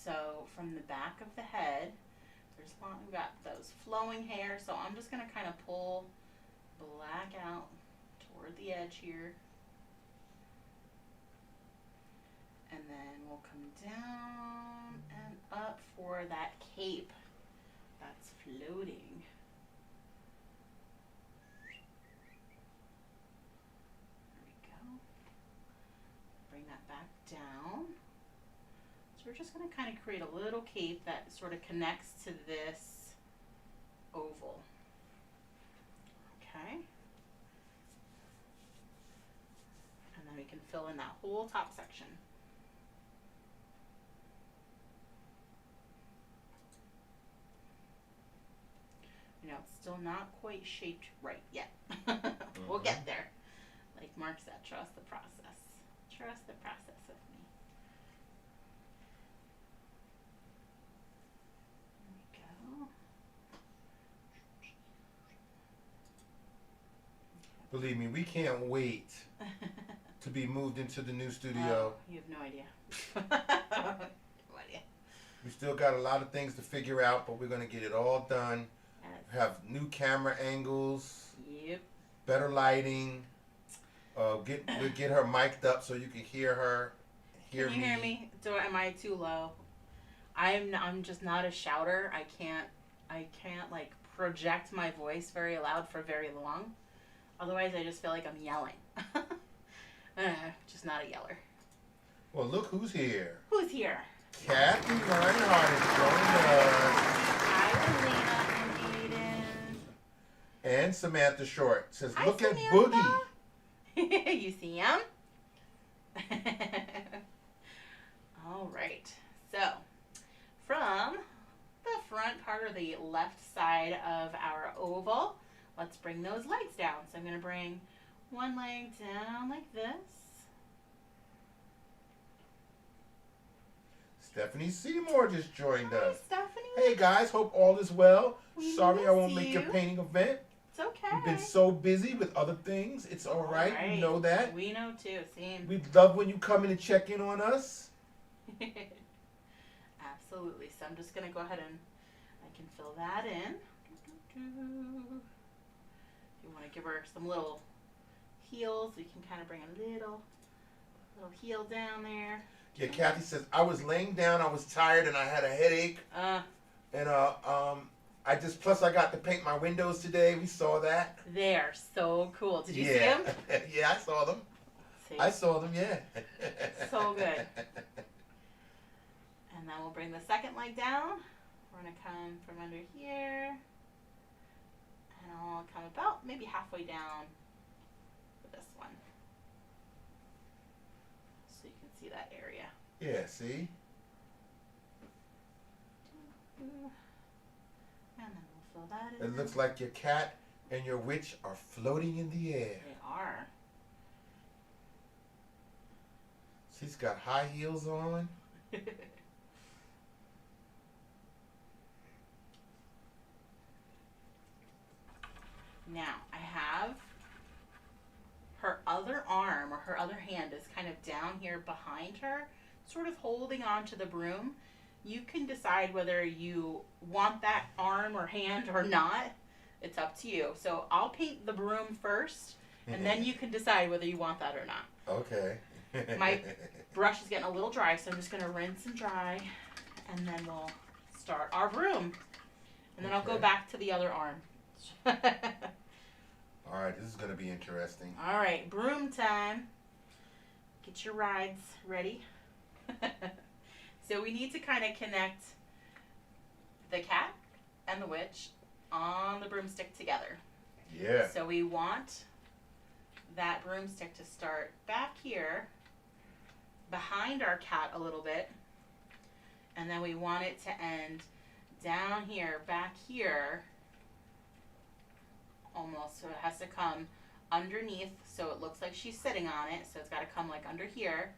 So from the back of the head, we've got those flowing hair. So I'm just gonna kind of pull black out toward the edge here. And then we'll come down and up for that cape that's floating. There we go. Bring that back down. So we're just going to kind of create a little cape that sort of connects to this oval. Okay. And then we can fill in that whole top section. You know, it's still not quite shaped right yet. We'll get there. Like Mark said, trust the process. Trust the process with me. There we go. Believe me, we can't wait to be moved into the new studio. You have no idea. No idea. We still got a lot of things to figure out, but we're gonna get it all done. Have new camera angles, Yep. better lighting. We'll get her mic'd up so you can hear her, hear Can you hear me? Am I too low? I'm just not a shouter. I can't like project my voice very loud for very long. Otherwise, I just feel like I'm yelling. Just not a yeller. Well, look who's here. Who's here? Kathy Reinhardt is joining us. Hi, Alina and Aiden. And Samantha Short says, Hi, look Samantha. at Boogie. You see him? All right. So, from the front part or the left side of our oval, let's bring those legs down. So I'm going to bring one leg down like this. Stephanie Seymour just joined Hi, us. Stephanie. Hey guys, hope all is well. We Sorry I miss won't make your you. painting event. It's okay. We've been so busy with other things. It's all right. You know that. We know too. Same. We love when you come in and check in on us. Absolutely. So I'm just going to go ahead and I can fill that in. You want to give her some little heels. We can kind of bring a little heel down there. Yeah, Kathy says, I was laying down, I was tired, and I had a headache. And plus I got to paint my windows today. We saw that. They are so cool. Did you see them? Yeah, I saw them. See? I saw them, yeah. So good. And then we'll bring the second leg down. We're going to come from under here. And I'll come about maybe halfway down with this one. So you can see that area. Yeah, see? And then we'll fill that in. It looks like your cat and your witch are floating in the air. They are. She's got high heels on. Now, I have her other arm or her other hand is kind of down here behind her, sort of holding on to the broom. You can decide whether you want that arm or hand or not. It's up to you. So I'll paint the broom first, and then you can decide whether you want that or not. Okay. My brush is getting a little dry, so I'm just going to rinse and dry, and then we'll start our broom. And then I'll go Okay. back to the other arm. All right, this is going to be interesting. All right, broom time. Get your rides ready. So we need to kind of connect the cat and the witch on the broomstick together. Yeah. So we want that broomstick to start back here behind our cat a little bit. And then we want it to end down here, back here, almost. So it has to come underneath, so it looks like she's sitting on it. So it's got to come like under here,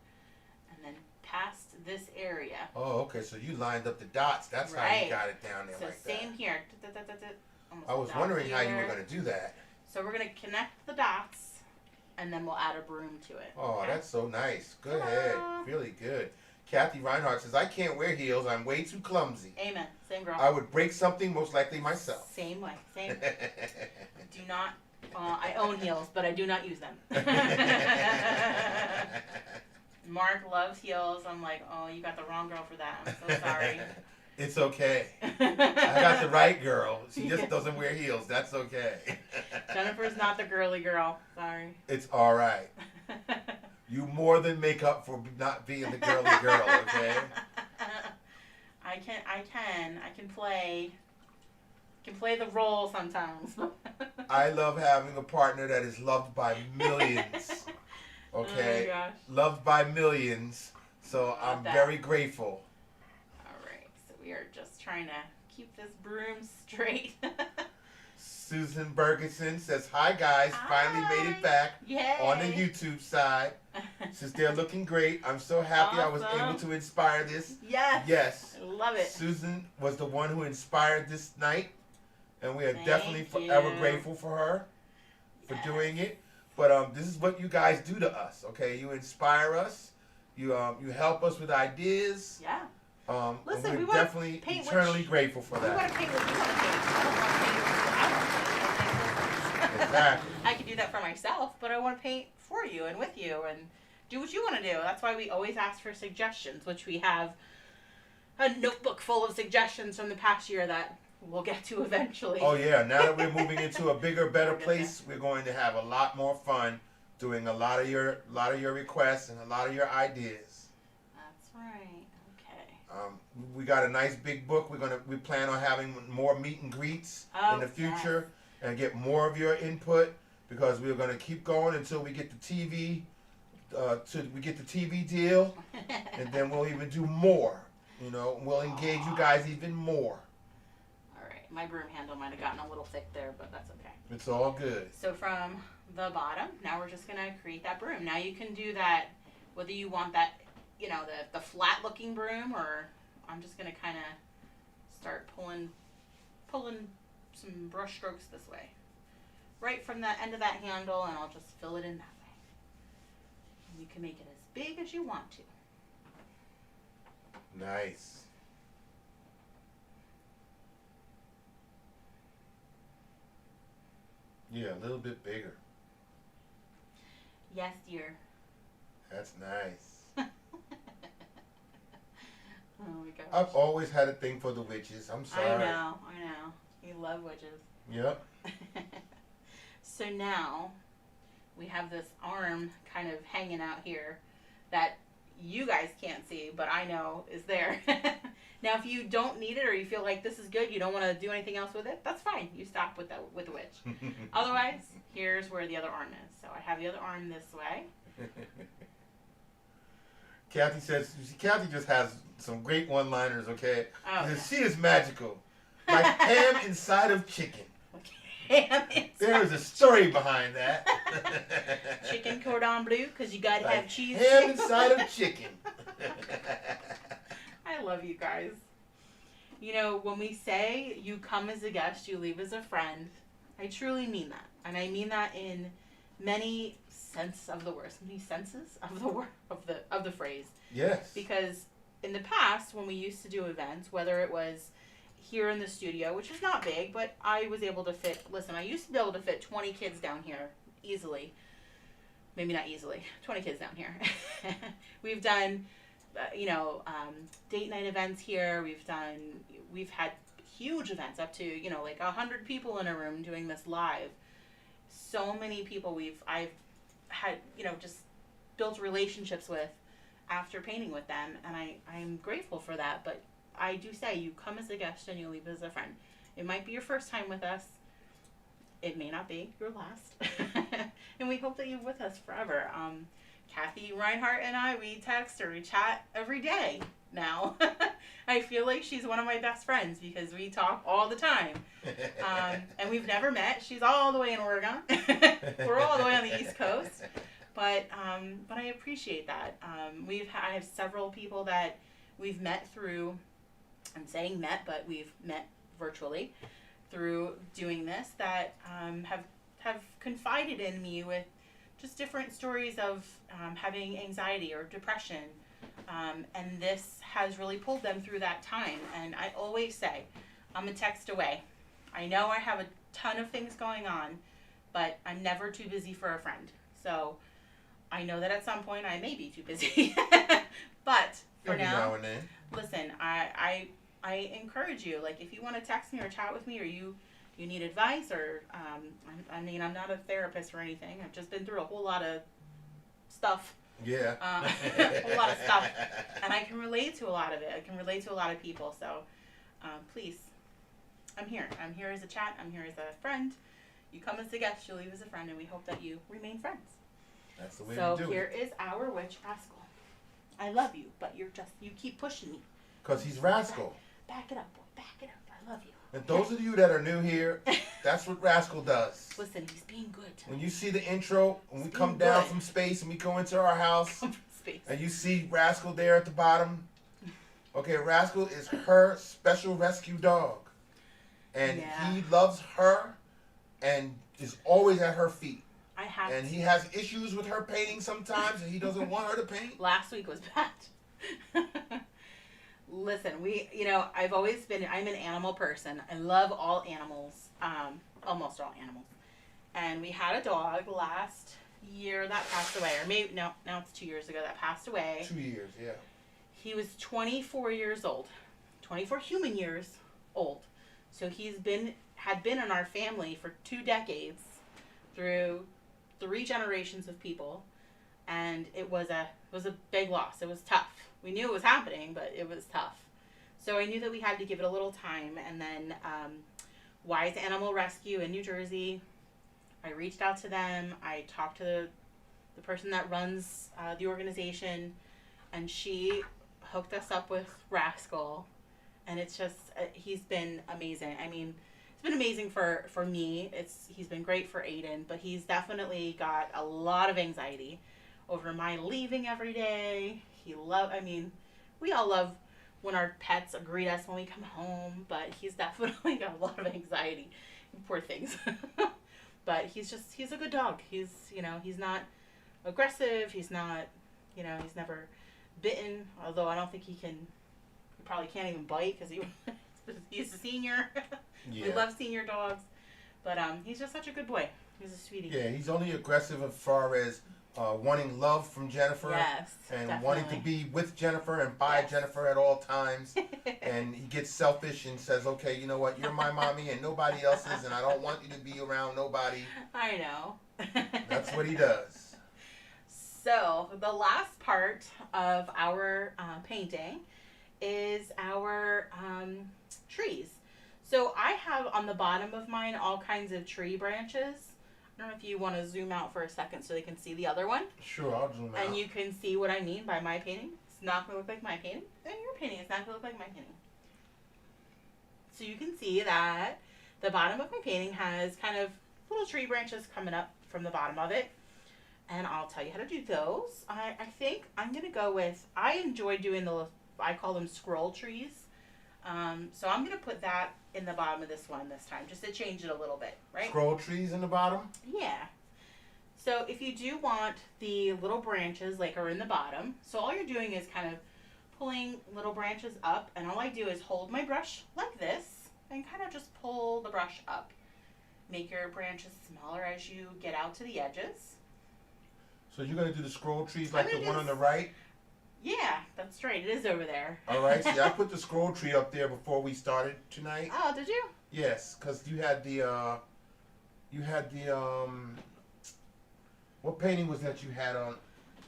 and then past this area. Oh, okay. So you lined up the dots. That's how you got it down there So like same that. here. Almost I was down wondering how you were here. going to do that. So we're going to connect the dots, and then we'll add a broom to it. Oh, okay? that's so nice. Go Ta-da. ahead. Really good. Kathy Reinhardt says, I can't wear heels. I'm way too clumsy. Amen. Same girl. I would break something, most likely myself. Same way. Same. Do not. I own heels, but I do not use them. Mark loves heels. I'm like, oh, you got the wrong girl for that. I'm so sorry. It's okay. I got the right girl. She just doesn't wear heels. That's okay. Jennifer's not the girly girl. Sorry. It's all right. You more than make up for not being the girly girl, okay? I can play the role sometimes. I love having a partner that is loved by millions. Okay? Oh my gosh. Loved by millions. So Love I'm that. very grateful. Alright, so we are just trying to keep this broom straight. Susanne Bergesen says, hi guys, finally made it back Yay! on the YouTube side. Says they're looking great. I'm so happy I was Awesome. able to inspire this. Yes! Yes. I love it. Susan was the one who inspired this night, and we are Thank definitely forever you. grateful for her for Yes. doing it. But this is what you guys do to us, okay? You inspire us. You help us with ideas. Yeah. Listen, and we we're wanna definitely paint what eternally grateful for We want that. to paint what you want to paint. I don't want to paint what I want to paint. Exactly. I can do that for myself, but I want to paint for you and with you and do what you want to do. That's why we always ask for suggestions, which we have a notebook full of suggestions from the past year that we'll get to eventually. Oh yeah, now that we're moving into a bigger, better We'll get place, we're going to have a lot more fun doing a lot of your requests and a lot of your ideas. That's right. Okay. We got a nice big book. We plan on having more meet and greets Oh, in the future and get more of your input because we're going to keep going until we get the TV deal, and then we'll even do more. You know, we'll engage you guys even more. All right. My broom handle might have gotten a little thick there, but that's okay. It's all good. So from the bottom, now we're just gonna create that broom. Now you can do that whether you want that, you know, the flat looking broom, or I'm just gonna kind of start pulling some brush strokes this way, right from the end of that handle, and I'll just fill it in that way. And you can make it as big as you want to. Nice. Yeah, a little bit bigger. Yes, dear. That's nice. Oh my gosh. I've always had a thing for the witches. I'm sorry. I know. You love witches. Yep. So now we have this arm kind of hanging out here that you guys can't see, but I know is there. Now, if you don't need it or you feel like this is good, you don't want to do anything else with it, that's fine. You stop with the witch. Otherwise, here's where the other arm is. So I have the other arm this way. Kathy says, Kathy just has some great one-liners, okay? Oh, She says, she is magical. Like ham inside of chicken. ham inside. There is a story behind that. Chicken cordon bleu, because you got to Like have cheese. ham inside of chicken. I love you guys. You know, when we say you come as a guest, you leave as a friend, I truly mean that. And I mean that in many senses of the word. Many senses of the word, of the phrase. Yes. Because in the past, when we used to do events, whether it was here in the studio, which is not big, but I was able to fit, listen, I used to be able to fit 20 kids down here easily. Maybe not easily, 20 kids down here. We've done, date night events here. We've had huge events up to, like 100 people in a room doing this live. So many people I've had, just built relationships with after painting with them, and I'm grateful for that. But I do say you come as a guest and you leave as a friend. It might be your first time with us. It may not be your last. And we hope that you're with us forever. Kathy Reinhardt and I, we text or we chat every day now. I feel like she's one of my best friends because we talk all the time. And we've never met. She's all the way in Oregon. We're all the way on the East Coast. But I appreciate that. I have several people that we've met through, I'm saying met, but we've met virtually through doing this that have confided in me with just different stories of having anxiety or depression. And this has really pulled them through that time. And I always say, I'm a text away. I know I have a ton of things going on, but I'm never too busy for a friend. So I know that at some point I may be too busy. But for Every now and then. listen, I encourage you, like, if you want to text me or chat with me, or you need advice, or I mean, I'm not a therapist or anything. I've just been through a whole lot of stuff. Yeah. A whole lot of stuff, and I can relate to a lot of it. I can relate to a lot of people. So please, I'm here. I'm here as a chat. I'm here as a friend. You come as a guest, you leave as a friend, and we hope that you remain friends. That's the way So we do here it. is our witch rascal. I love you, but you keep pushing me. Because he's Rascal. Back it up, boy. Back it up. I love you. And those of you that are new here, that's what Rascal does. Listen, he's being good. When you see the intro, when we He's come being down good. from space and we go into our house, Space. and you see Rascal there at the bottom, okay, Rascal is her special rescue dog. And Yeah. he loves her and is always at her feet. I have And to. he has issues with her painting sometimes, and he doesn't want her to paint. Last week was bad. Listen, I'm an animal person. I love all animals, almost all animals. And we had a dog last year that passed away, or maybe, no, now it's 2 years ago that passed away. 2 years, yeah. He was 24 years old, 24 human years old. So had been in our family for 2 decades, through 3 generations of people, and it was a big loss. It was tough. We knew it was happening, but it was tough. So I knew that we had to give it a little time. And then Wise Animal Rescue in New Jersey, I reached out to them. I talked to the person that runs the organization, and she hooked us up with Rascal. And it's just, he's been amazing. I mean, it's been amazing for me. He's been great for Aiden, but he's definitely got a lot of anxiety over my leaving every day. We all love when our pets greet us when we come home, but he's definitely got a lot of anxiety. Poor things. But he's a good dog. He's not aggressive. He's not, he's never bitten, although I don't think he probably can't even bite because he's a senior. Yeah. We love senior dogs, but he's just such a good boy. He's a sweetie. Yeah, he's only aggressive as far as wanting love from Jennifer. Yes, and definitely. wanting to be with Jennifer and by Yes. Jennifer at all times. And he gets selfish and says, okay, you know what, you're my mommy and nobody else is, and I don't want you to be around nobody. I know. That's what he does. So the last part of our painting is our trees. So I have on the bottom of mine all kinds of tree branches. I don't know if you want to zoom out for a second so they can see the other one. Sure, I'll zoom out. And you can see what I mean by my painting. It's not going to look like my painting. And your painting is not going to look like my painting. So you can see that the bottom of my painting has kind of little tree branches coming up from the bottom of it. And I'll tell you how to do those. I think I'm going to go with, I enjoy doing I call them scroll trees. So I'm going to put that in the bottom of this one this time, just to change it a little bit, right? Scroll trees in the bottom? Yeah. So if you do want the little branches like are in the bottom, so all you're doing is kind of pulling little branches up, and all I do is hold my brush like this and kind of just pull the brush up. Make your branches smaller as you get out to the edges. So you're going to do the scroll trees I'm like the gonna one do on the right? Yeah, that's right. It is over there. All right. See, I put the scroll tree up there before we started tonight. Oh, did you? Yes, because you had the what painting was that you had on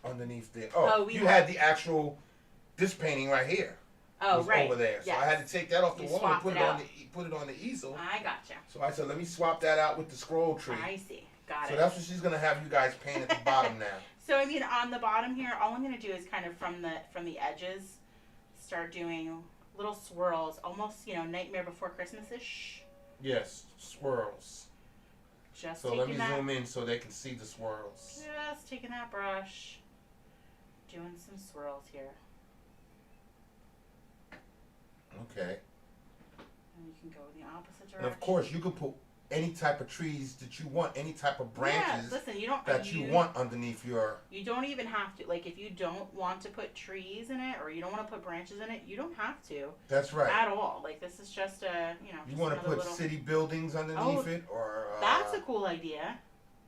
underneath there? Oh, you had the actual, this painting right here. Oh, was right. over there. So Yes. I had to take that off the You wall and swapped put it it on out. put it on the easel. I gotcha. So I said, let me swap that out with the scroll tree. I see. Got So it. that's what she's gonna have you guys paint at the bottom now. So I mean, on the bottom here, all I'm gonna do is kind of from the edges, start doing little swirls, almost Nightmare Before Christmas-ish. Yes, swirls. Just So taking let me that, zoom in so they can see the swirls. just taking that brush, doing some swirls here, Okay. and you can go in the opposite direction. And of course, you can put any type of trees that you want, any type of branches Yeah, listen, you don't that you want underneath your. You don't even have to. Like, if you don't want to put trees in it, or you don't want to put branches in it, you don't have to That's right. at all. Like, this is just a You just want to another put little... city buildings underneath Oh, it, or That's a cool idea.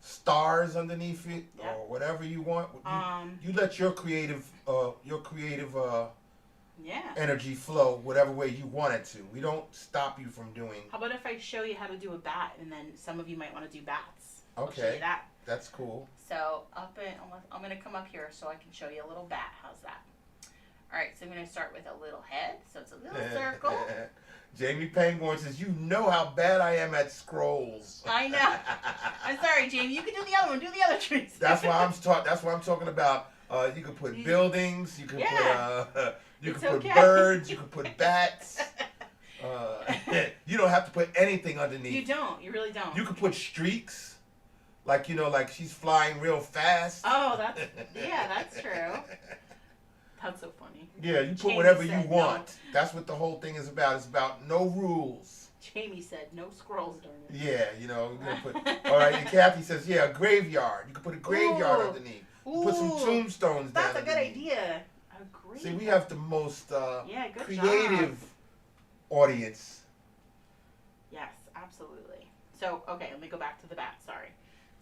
stars underneath it, Yep. or whatever you want. Um, You let your creative yeah. energy flow whatever way you want it to. We don't stop you from doing. How about if I show you how to do a bat, and then some of you might want to do bats. I'll show Okay. you that. That's cool. So I'm gonna come up here so I can show you a little bat. How's that? All right. So I'm gonna start with a little head. So it's a little circle. Jamie Pangborn says, "You know how bad I am at scrolls." I know. I'm sorry, Jamie. You can do the other one. Do the other trees. That's why I'm talking about. You can put buildings. You can put. You It's can put okay. birds. You can put bats. You don't have to put anything underneath. You don't. You really don't. You can put streaks, like like she's flying real fast. Oh, that's true. That's so funny. Yeah, you put Jamie whatever you said want. That's what the whole thing is about. It's about no rules. Jamie said no scrolls during it. Yeah, you're gonna put. All right, and Kathy says, yeah, a graveyard. You can put a graveyard Ooh. underneath. Put some Ooh, tombstones down. That's a good underneath. idea. Agree. See, we have the most good creative job. audience. Yes, absolutely. So, okay, let me go back to the bat. Sorry.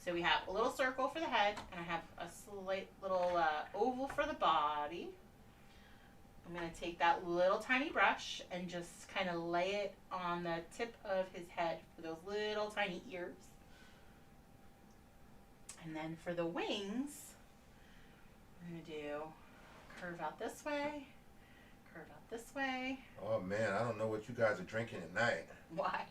So we have a little circle for the head, and I have a slight little oval for the body. I'm going to take that little tiny brush and just kind of lay it on the tip of his head for those little tiny ears. And then for the wings, I'm going to do curve out this way, curve out this way. Oh man, I don't know what you guys are drinking at night. Why?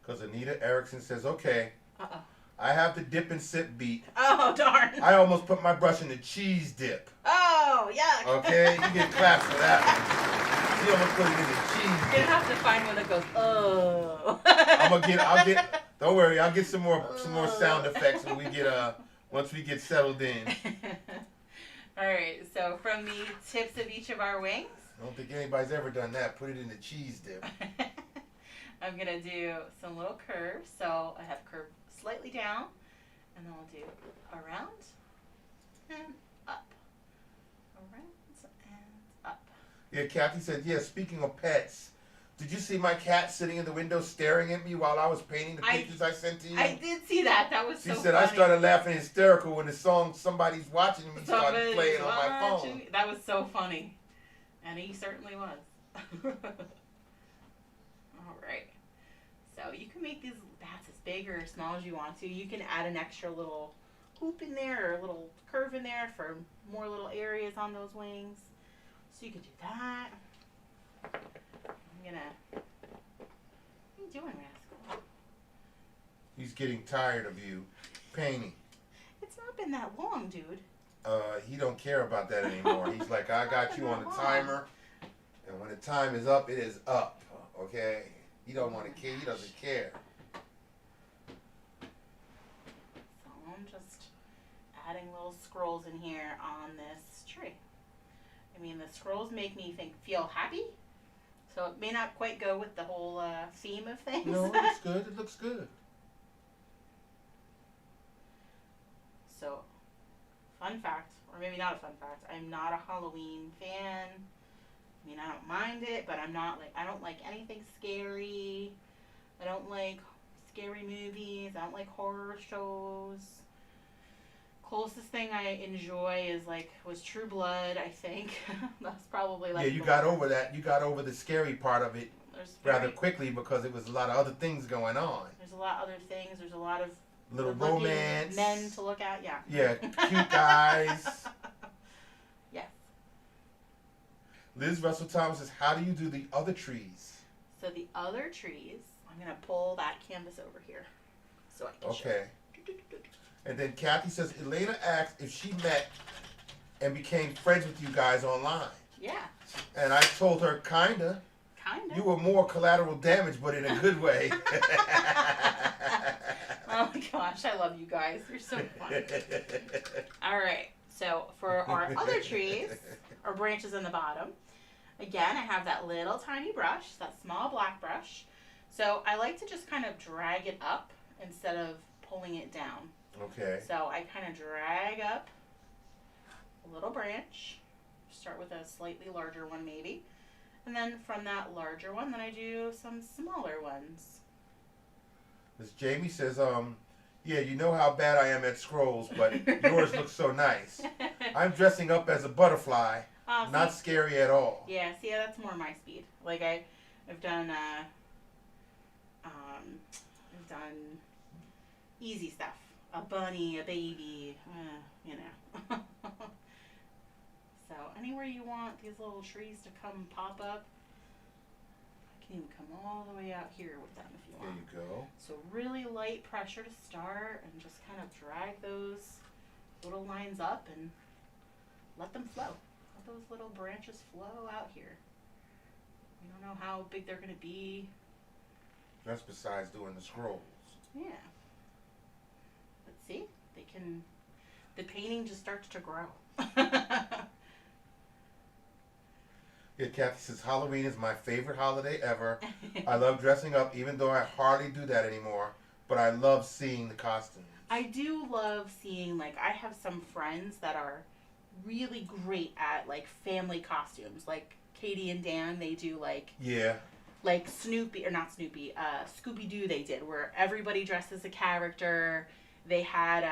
Because Anita Erickson says, okay, Uh-oh. I have the dip and sip beat. Oh, darn. I almost put my brush in the cheese dip. Oh, yuck. Okay, you get claps for that one. She almost put it in the cheese You're dip. gonna have to find one that goes, oh. I'll get. Don't worry, I'll get some more sound effects when once we get settled in. All right, so from the tips of each of our wings, I don't think anybody's ever done that. Put it in the cheese dip. I'm gonna do some little curves. So I have curve slightly down, and then I'll do around and up, around and up. Yeah, Kathy said, yeah, speaking of pets, did you see my cat sitting in the window staring at me while I was painting the pictures I sent to you? I did see that. That was She so said, funny. I started laughing hysterical when the song Somebody's Watching Me started Somebody's playing on my phone. watching. That was so funny. And he certainly was. All right. So you can make these bats as big or as small as you want to. You can add an extra little hoop in there or a little curve in there for more little areas on those wings. So you could do that. I'm gonna... What are you doing, Rascal? He's getting tired of you painting. It's not been that long, dude. He don't care about that anymore. He's like, I got you on the timer, and when the time is up, it is up. Okay? He don't want to care. He doesn't care. So I'm just adding little scrolls in here on this tree. I mean, the scrolls make me feel happy. So it may not quite go with the whole theme of things. No, it looks good. It looks good. So, fun fact, or maybe not a fun fact, I'm not a Halloween fan. I mean, I don't mind it, but I don't like anything scary. I don't like scary movies. I don't like horror shows. Closest thing I enjoy was True Blood, I think. That's probably Yeah, you got over that. You got over the scary part of it rather quickly because it was a lot of other things going on. There's a lot of other things. There's a lot of Little good-looking romance. men to look at. Yeah. Yeah, cute guys. Yes. Liz Russell Thomas says, how do you do the other trees? So the other trees, I'm gonna pull that canvas over here, so I can show. Okay. And then Kathy says, Elena asked if she met and became friends with you guys online. Yeah, And I told her, kinda. kinda. You were more collateral damage, but in a good way. Oh my gosh, I love you guys. You're so fun. All right, so for our other trees, or branches in the bottom, again, I have that little tiny brush, that small black brush. So I like to just kind of drag it up instead of pulling it down. Okay. So I kind of drag up a little branch, start with a slightly larger one maybe, and then from that larger one, then I do some smaller ones. Miss Jamie says, yeah, you know how bad I am at scrolls, but yours looks so nice. I'm dressing up as a butterfly, not See? scary at all. Yeah, see, that's more my speed. Like I've done easy stuff. A bunny, a baby, you know. So anywhere you want these little trees to come pop up, I can even come all the way out here with them if you There want. you go. So really light pressure to start and just kind of drag those little lines up and let them flow. Let those little branches flow out here. You don't know how big they're going to be. That's besides doing the scrolls. Yeah. But see, the painting just starts to grow. Yeah, Kathy says, Halloween is my favorite holiday ever. I love dressing up, even though I hardly do that anymore. But I love seeing the costumes. I do love seeing, like, I have some friends that are really great at, like, family costumes. Like, Katie and Dan, they do, Yeah. like Snoopy, or not Snoopy, Scooby-Doo they did, where everybody dressed as a character. They had,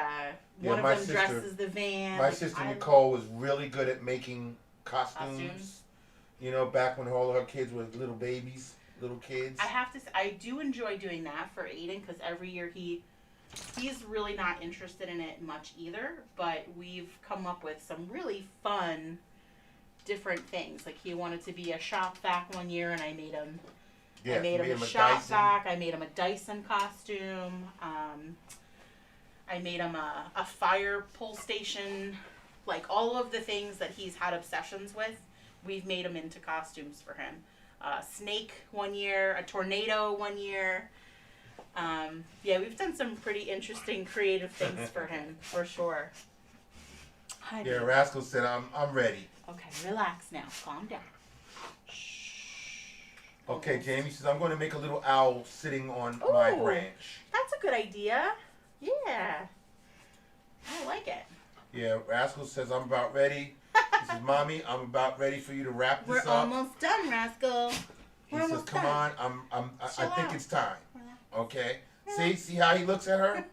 one of them dressed as the van. My Like, sister I Nicole was really good at making costumes. Costumes. You know, back when all her kids were little babies, little kids. I have to say, I do enjoy doing that for Aiden, because every year he's really not interested in it much either, but we've come up with some really fun different things. Like, he wanted to be a shop vac one year, and I made him Yeah, I made him a shop vac. I made him a Dyson costume. I made him a fire pull station. Like, all of the things that he's had obsessions with, we've made them into costumes for him. A snake one year, a tornado one year. Yeah, we've done some pretty interesting creative things for him, for sure. Hi, Yeah, baby. Rascal said, I'm ready. Okay, relax now. Calm down. Okay, Jamie says, I'm going to make a little owl sitting on my Ooh. branch. That's a good idea. Yeah. I like it. Yeah, Rascal says, I'm about ready. He says, Mommy, I'm about ready for you to wrap this We're up. almost done, Rascal. He We're says, almost come done. on, I Chill think out. it's time. Relax. Okay? Relax. See how he looks at her?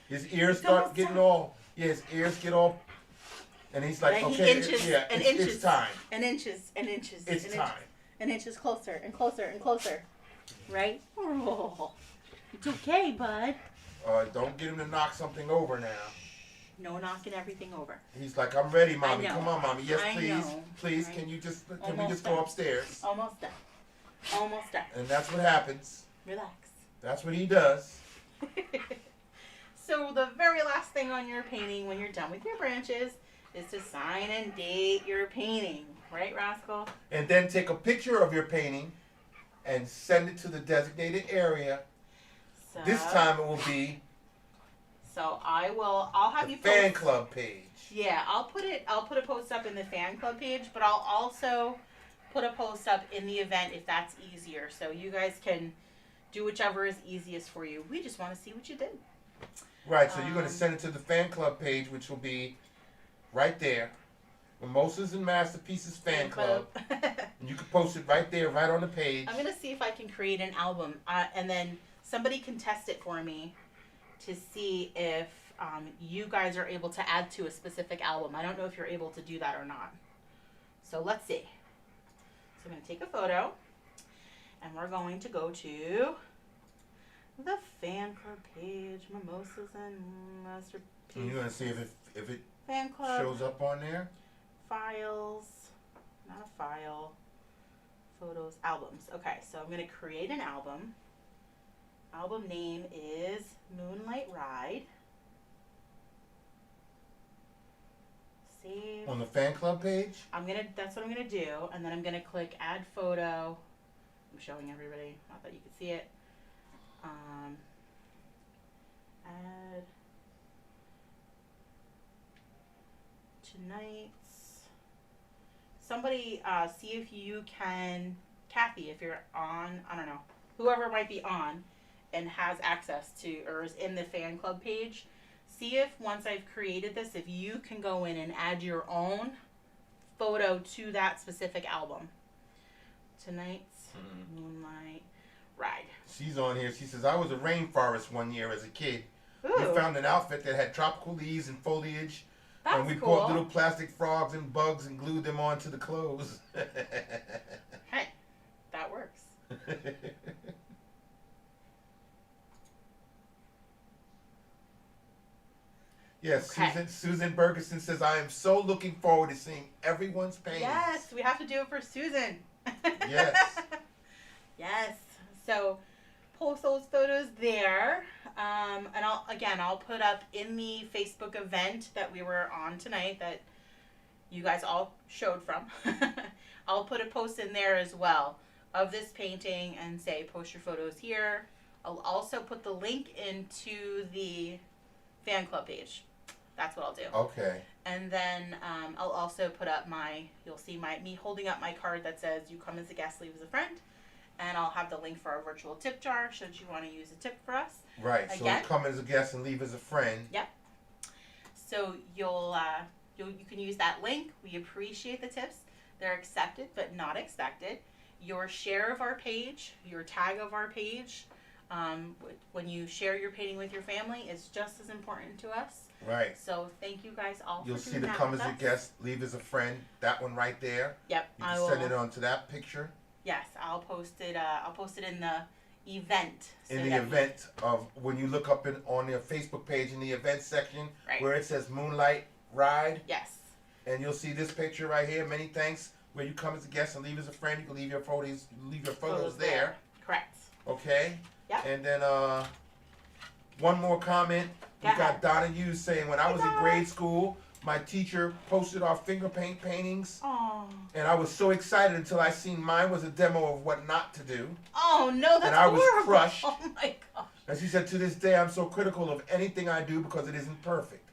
His ears It's start almost getting time. all, yeah, his ears get all, and he's like, Then he okay, inches yeah, and it's inches. time. And inches and inches. It's and time. Inches, and inches closer and closer and closer. Right? Oh, it's okay, bud. Don't get him to knock something over now. No knocking everything over. He's like, I'm ready, Mommy. know. Come on, Mommy. Yes, I please. know. Please, Right. can we just Almost go done. upstairs? Almost done. Almost done. And that's what happens. Relax. That's what he does. So the very last thing on your painting when you're done with your branches is to sign and date your painting. Right, Rascal? And then take a picture of your painting and send it to the designated area. So, This time it will be So I'll have the you fan post. club page. Yeah, I'll put a post up in the fan club page, but I'll also put a post up in the event if that's easier. So you guys can do whichever is easiest for you. We just want to see what you did. Right, so you're going to send it to the fan club page, which will be right there. Mimosas and Masterpieces fan club. And you can post it right there, right on the page. I'm gonna see if I can create an album, and then somebody can test it for me to see if you guys are able to add to a specific album. I don't know if you're able to do that or not. So let's see. So I'm gonna take a photo, and we're going to go to the fan club page, Mimosas and Masterpieces. And you're going to see if it Fan club. shows up on there. Files, not a file, photos, albums. Okay, so I'm going to create an album. Album name is Moonlight Ride. On the fan club page? That's what I'm gonna do, and then I'm gonna click add photo. I'm showing everybody, not that you can see it. Add tonight's. Somebody see if you can, Kathy, if you're on, I don't know, whoever might be on and has access to or is in the fan club page, see if once I've created this, if you can go in and add your own photo to that specific album. Tonight's Moonlight Ride. She's on here. She says, I was a rainforest one year as a kid. Ooh, We found an outfit that had tropical leaves and foliage. that's And we cool. bought little plastic frogs and bugs and glued them onto the clothes. Hey, that works. Yes, Okay. Susanne Bergesen says, I am so looking forward to seeing everyone's paintings. Yes, we have to do it for Susan. Yes. Yes. So post those photos there. And I'll put up in the Facebook event that we were on tonight that you guys all showed from. I'll put a post in there as well of this painting and say post your photos here. I'll also put the link into the fan club page. That's what I'll do. Okay. And then I'll also put up you'll see me holding up my card that says you come as a guest, leave as a friend. And I'll have the link for our virtual tip jar should you want to use a tip for us. Right. Again? So come as a guest and leave as a friend. So you can use that link. We appreciate the tips. They're accepted but not expected. Your share of our page, your tag of our page, when you share your painting with your family is just as important to us. Right. So thank you guys all You'll for see doing the that come with as a us. guest, leave as a friend. That one right there. Yep, You I can will. send it on to that picture. Yes, I'll post it. I'll post it in the event. so In the that event of when you look up on their Facebook page in the event section Right. where it says Moonlight Ride, Yes. and you'll see this picture right here. Many thanks. Where you come as a guest and leave as a friend, you can leave your photos there. Correct. Okay. Yep. And then one more comment. Go We ahead. got Donna Hughes saying, when I Hey, was in Donna. grade school, my teacher posted our finger paint paintings, Oh. and I was so excited until I seen mine was a demo of what not to do. Oh no, that's And I was horrible. crushed. Oh my gosh. And she said, to this day, I'm so critical of anything I do because it isn't perfect.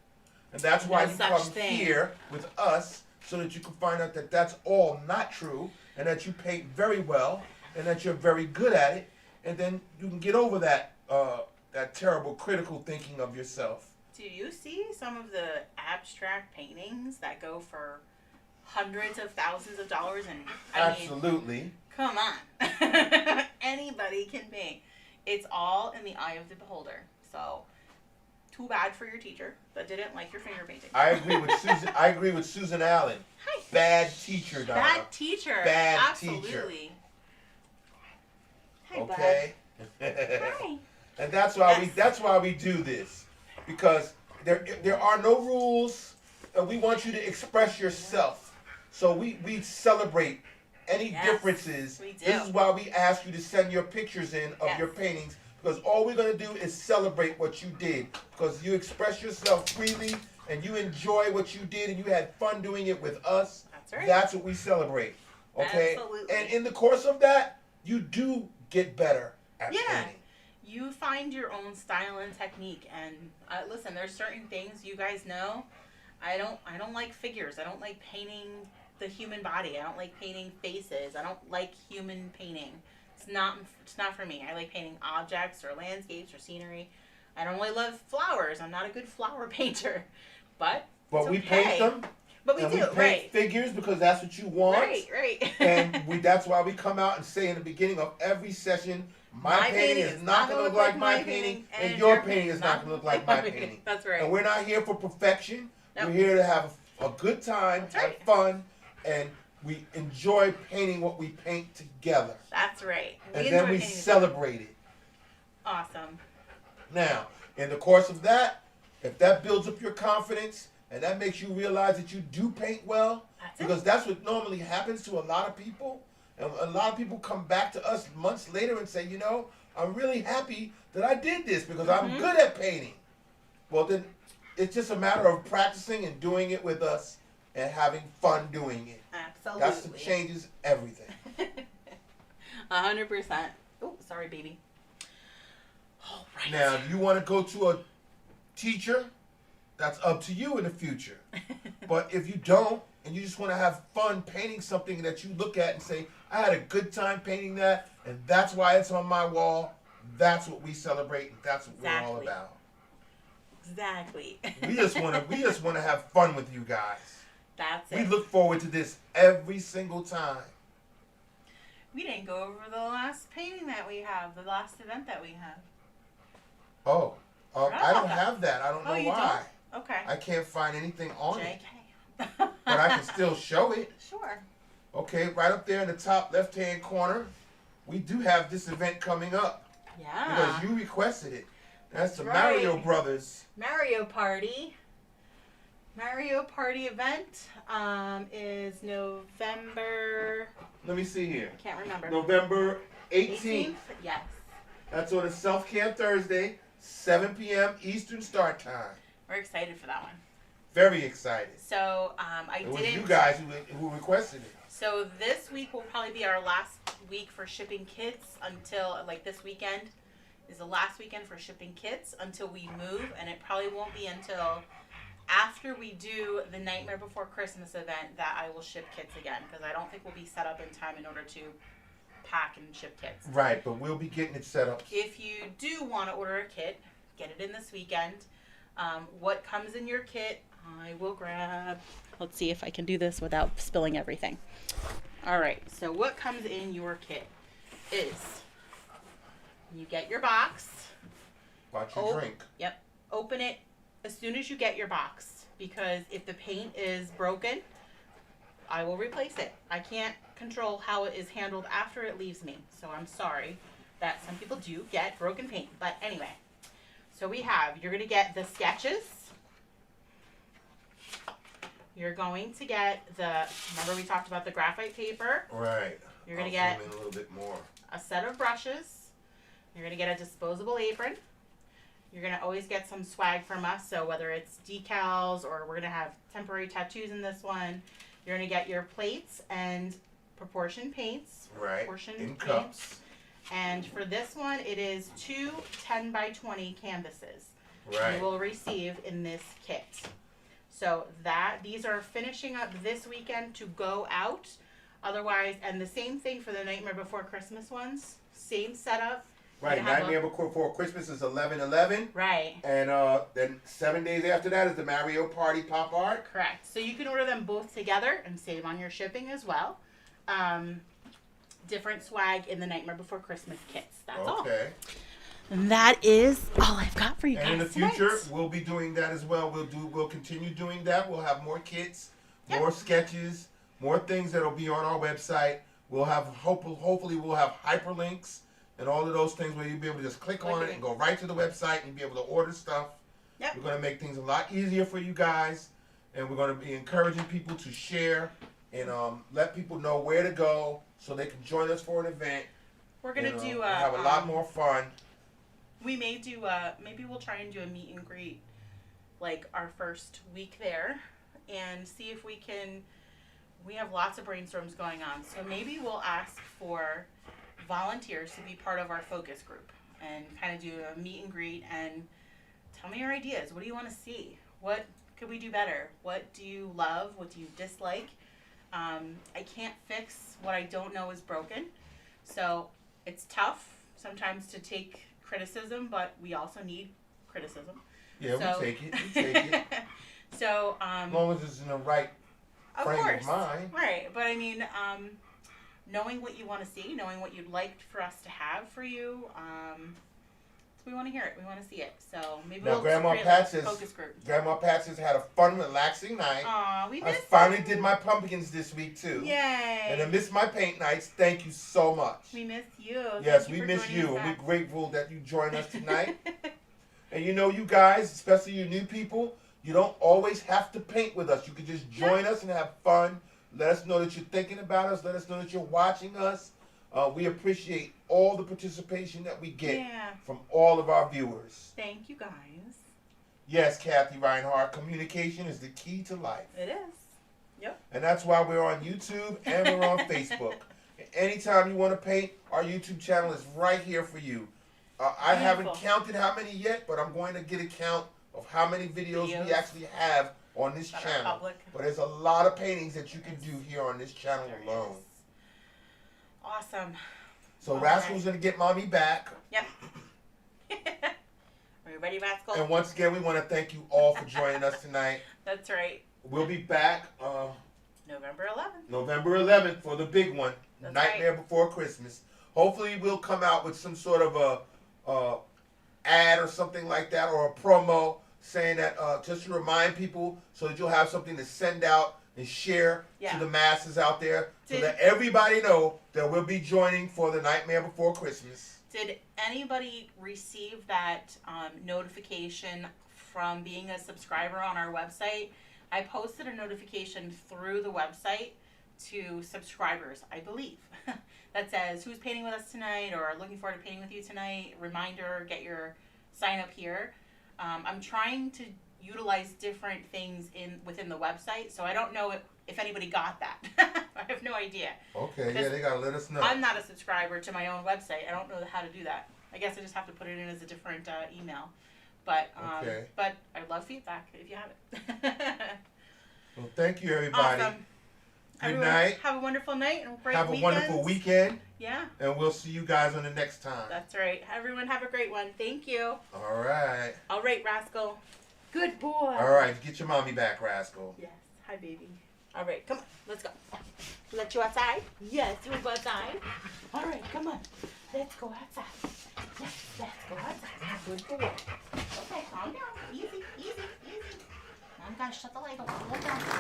And that's why No you such come thing. here with us so that you can find out that that's all not true and that you paint very well and that you're very good at it. And then you can get over that terrible critical thinking of yourself. Do you see some of the abstract paintings that go for hundreds of thousands of dollars? And I mean, Absolutely. come on. Anybody can paint. It's all in the eye of the beholder. So, too bad for your teacher that didn't like your finger painting. I agree with Susan Allen. Hi. Bad teacher, Donna. Bad teacher. Bad Absolutely. teacher. Hi, Okay. bud. Hi. And that's why Yes. we do this, because there are no rules, and we want you to express yourself. So we celebrate any Yes, differences. we do. This is why we ask you to send your pictures in of Yes. your paintings, because all we're gonna do is celebrate what you did, because you express yourself freely and you enjoy what you did and you had fun doing it with us. That's right. That's what we celebrate. Okay. Absolutely. And in the course of that, you do get better at Yeah. painting. You find your own style and technique, and listen, there's certain things you guys know. I don't like figures. I don't like painting the human body. I don't like painting faces. I don't like human painting. It's not for me. I like painting objects or landscapes or scenery. I don't really love flowers. I'm not a good flower painter, but it's we okay. paint them. But we And do, we paint right? figures because that's what you want. Right. And that's why we come out and say in the beginning of every session, my painting is not going to look like my painting, and your painting is not going to look like my painting. That's right. And we're not here for perfection. Nope. We're here to have a good time, That's have right. fun, and we enjoy painting what we paint together. That's right. And enjoy then we painting celebrate it. Awesome. Now, in the course of that, if that builds up your confidence and that makes you realize that you do paint well, That's it. because that's what normally happens to a lot of people. And a lot of people come back to us months later and say, you know, I'm really happy that I did this because I'm Mhm. good at painting. Well, then it's just a matter of practicing and doing it with us, and having fun doing it. Absolutely. That changes everything. 100%. Oh, sorry, baby. All right. Now, if you want to go to a teacher, that's up to you in the future. But if you don't, and you just want to have fun painting something that you look at and say, I had a good time painting that, and that's why it's on my wall, that's what we celebrate, and that's what we're all about. Exactly. We just want to have fun with you guys. That's it. We look forward to this every single time. We didn't go over the last painting that we have, the last event that we have. Oh, I don't that. have that. I don't know you why. don't? Okay. I can't find anything on it, JK. but I can still show it. Sure. Okay, right up there in the top left-hand corner, we do have this event coming up Yeah. because you requested it. That's the Right. Mario Brothers. Mario Party. Mario Party event is November. Let me see here. I can't remember. November 18th. Yes. That's on a Self-Care Thursday, 7 p.m. Eastern Start Time. We're excited for that one. Very excited. So It was you guys who requested it. So this week will probably be our last week for shipping kits until, like, this weekend is the last weekend for shipping kits until we move, and it probably won't be until after we do the Nightmare Before Christmas event that I will ship kits again, because I don't think we'll be set up in time in order to pack and ship kits. Right, but we'll be getting it set up. If you do want to order a kit, get it in this weekend. What comes in your kit, I will grab. Let's see if I can do this without spilling everything. All right, so what comes in your kit is you get your box. Watch your drink. Yep. Open it as soon as you get your box, because if the paint is broken, I will replace it. I can't control how it is handled after it leaves me, so I'm sorry that some people do get broken paint. But anyway, so you're going to get the sketches. You're going to get remember we talked about the graphite paper. Right. You're going to I'll get zoom in a little bit more. a set of brushes. You're going to get a disposable apron. You're going to always get some swag from us, so whether it's decals or we're going to have temporary tattoos in this one. You're going to get your plates and proportion paints. Right. Proportion In paints. cups. And for this one, it is 2 10 by 20 canvases Right. you will receive in this kit. So these are finishing up this weekend to go out. Otherwise, and the same thing for the Nightmare Before Christmas ones. Same setup. Right. You have Nightmare Before Christmas is 11/11. Right. And then 7 days after that is the Mario Party Pop Art. Correct. So you can order them both together and save on your shipping as well. Different swag in the Nightmare Before Christmas kits. That's all. Okay. And that is all I've got for you guys And in the tonight. future, we'll be doing that as well. We'll continue doing that. We'll have more kits, more sketches, more things that'll be on our website. We'll have hopefully we'll have hyperlinks and all of those things where you'll be able to just click on it and go right to the website and be able to order stuff. Yep. We're going to make things a lot easier for you guys, and we're going to be encouraging people to share and let people know where to go so they can join us for an event. We're gonna do have a lot more fun. We may do maybe we'll try and do a meet and greet like our first week there and see if we have lots of brainstorms going on. So maybe we'll ask for volunteers to be part of our focus group and kind of do a meet and greet and tell me your ideas. What do you want to see? What could we do better? What do you love? What do you dislike? I can't fix what I don't know is broken. So it's tough sometimes to take criticism, but we also need criticism. Yeah, we take it. So, as long as it's in the right frame of mind. Right, but I mean, knowing what you want to see, knowing what you'd like for us to have for you, we want to hear it. We want to see it. So maybe Now, we'll Grandma create Pat a focus group. Grandma Pat has had a fun, relaxing night. Aw, we I missed finally you. did my pumpkins this week too. Yay! And I missed my paint nights. Thank you so much. We miss you. Yes, Thank we for miss joining you, us and back. we're grateful that you joined us tonight. And you know, you guys, especially you new people, you don't always have to paint with us. You can just join us and have fun. Let us know that you're thinking about us. Let us know that you're watching us. We appreciate all the participation that we get from all of our viewers. Thank you, guys. Yes, Kathy Reinhardt, communication is the key to life. It is. Yep. And that's why we're on YouTube and we're on Facebook. Anytime you want to paint, our YouTube channel is right here for you. I haven't Beautiful. counted how many yet, but I'm going to get a count of how many videos we actually have on this That are channel. public. But there's a lot of paintings that you can do here on this channel There it alone. is. Awesome. So All Rascal's right. going to get Mommy back. Yep. Are you ready, Rascal? And once again, we want to thank you all for joining us tonight. That's right. We'll be back November 11th. November 11th for the big one, That's Nightmare Before Christmas. Hopefully, we'll come out with some sort of a ad or something like that, or a promo saying that just to remind people, so that you'll have something to send out and share to the masses out there, so that everybody know that we'll be joining for the Nightmare Before Christmas. Did anybody receive that notification from being a subscriber on our website? I posted a notification through the website to subscribers, I believe, that says who's painting with us tonight or looking forward to painting with you tonight. Reminder, get your sign up here. I'm trying to utilize different things within the website, so I don't know if anybody got that. I have no idea. Okay, yeah, they gotta let us know. I'm not a subscriber to my own website. I don't know how to do that. I guess I just have to put it in as a different email. But Okay. but I'd love feedback if you have it. Well, thank you, everybody. Awesome. Good Everyone, night. Have a wonderful night and a great Have a weekend. wonderful weekend, Yeah, and we'll see you guys on the next time. that's right. Everyone have a great one. Thank you. All right. All right, Rascal. Good boy. All right, get your mommy back, Rascal. Yes. Hi, baby. All right, come on. Let's go. Let you outside? Yes, we'll go outside. All right, come on. Let's go outside. Yes, let's go outside. Good boy. Okay, calm down. Easy, easy, easy. I'm gonna shut the light off. Hold on.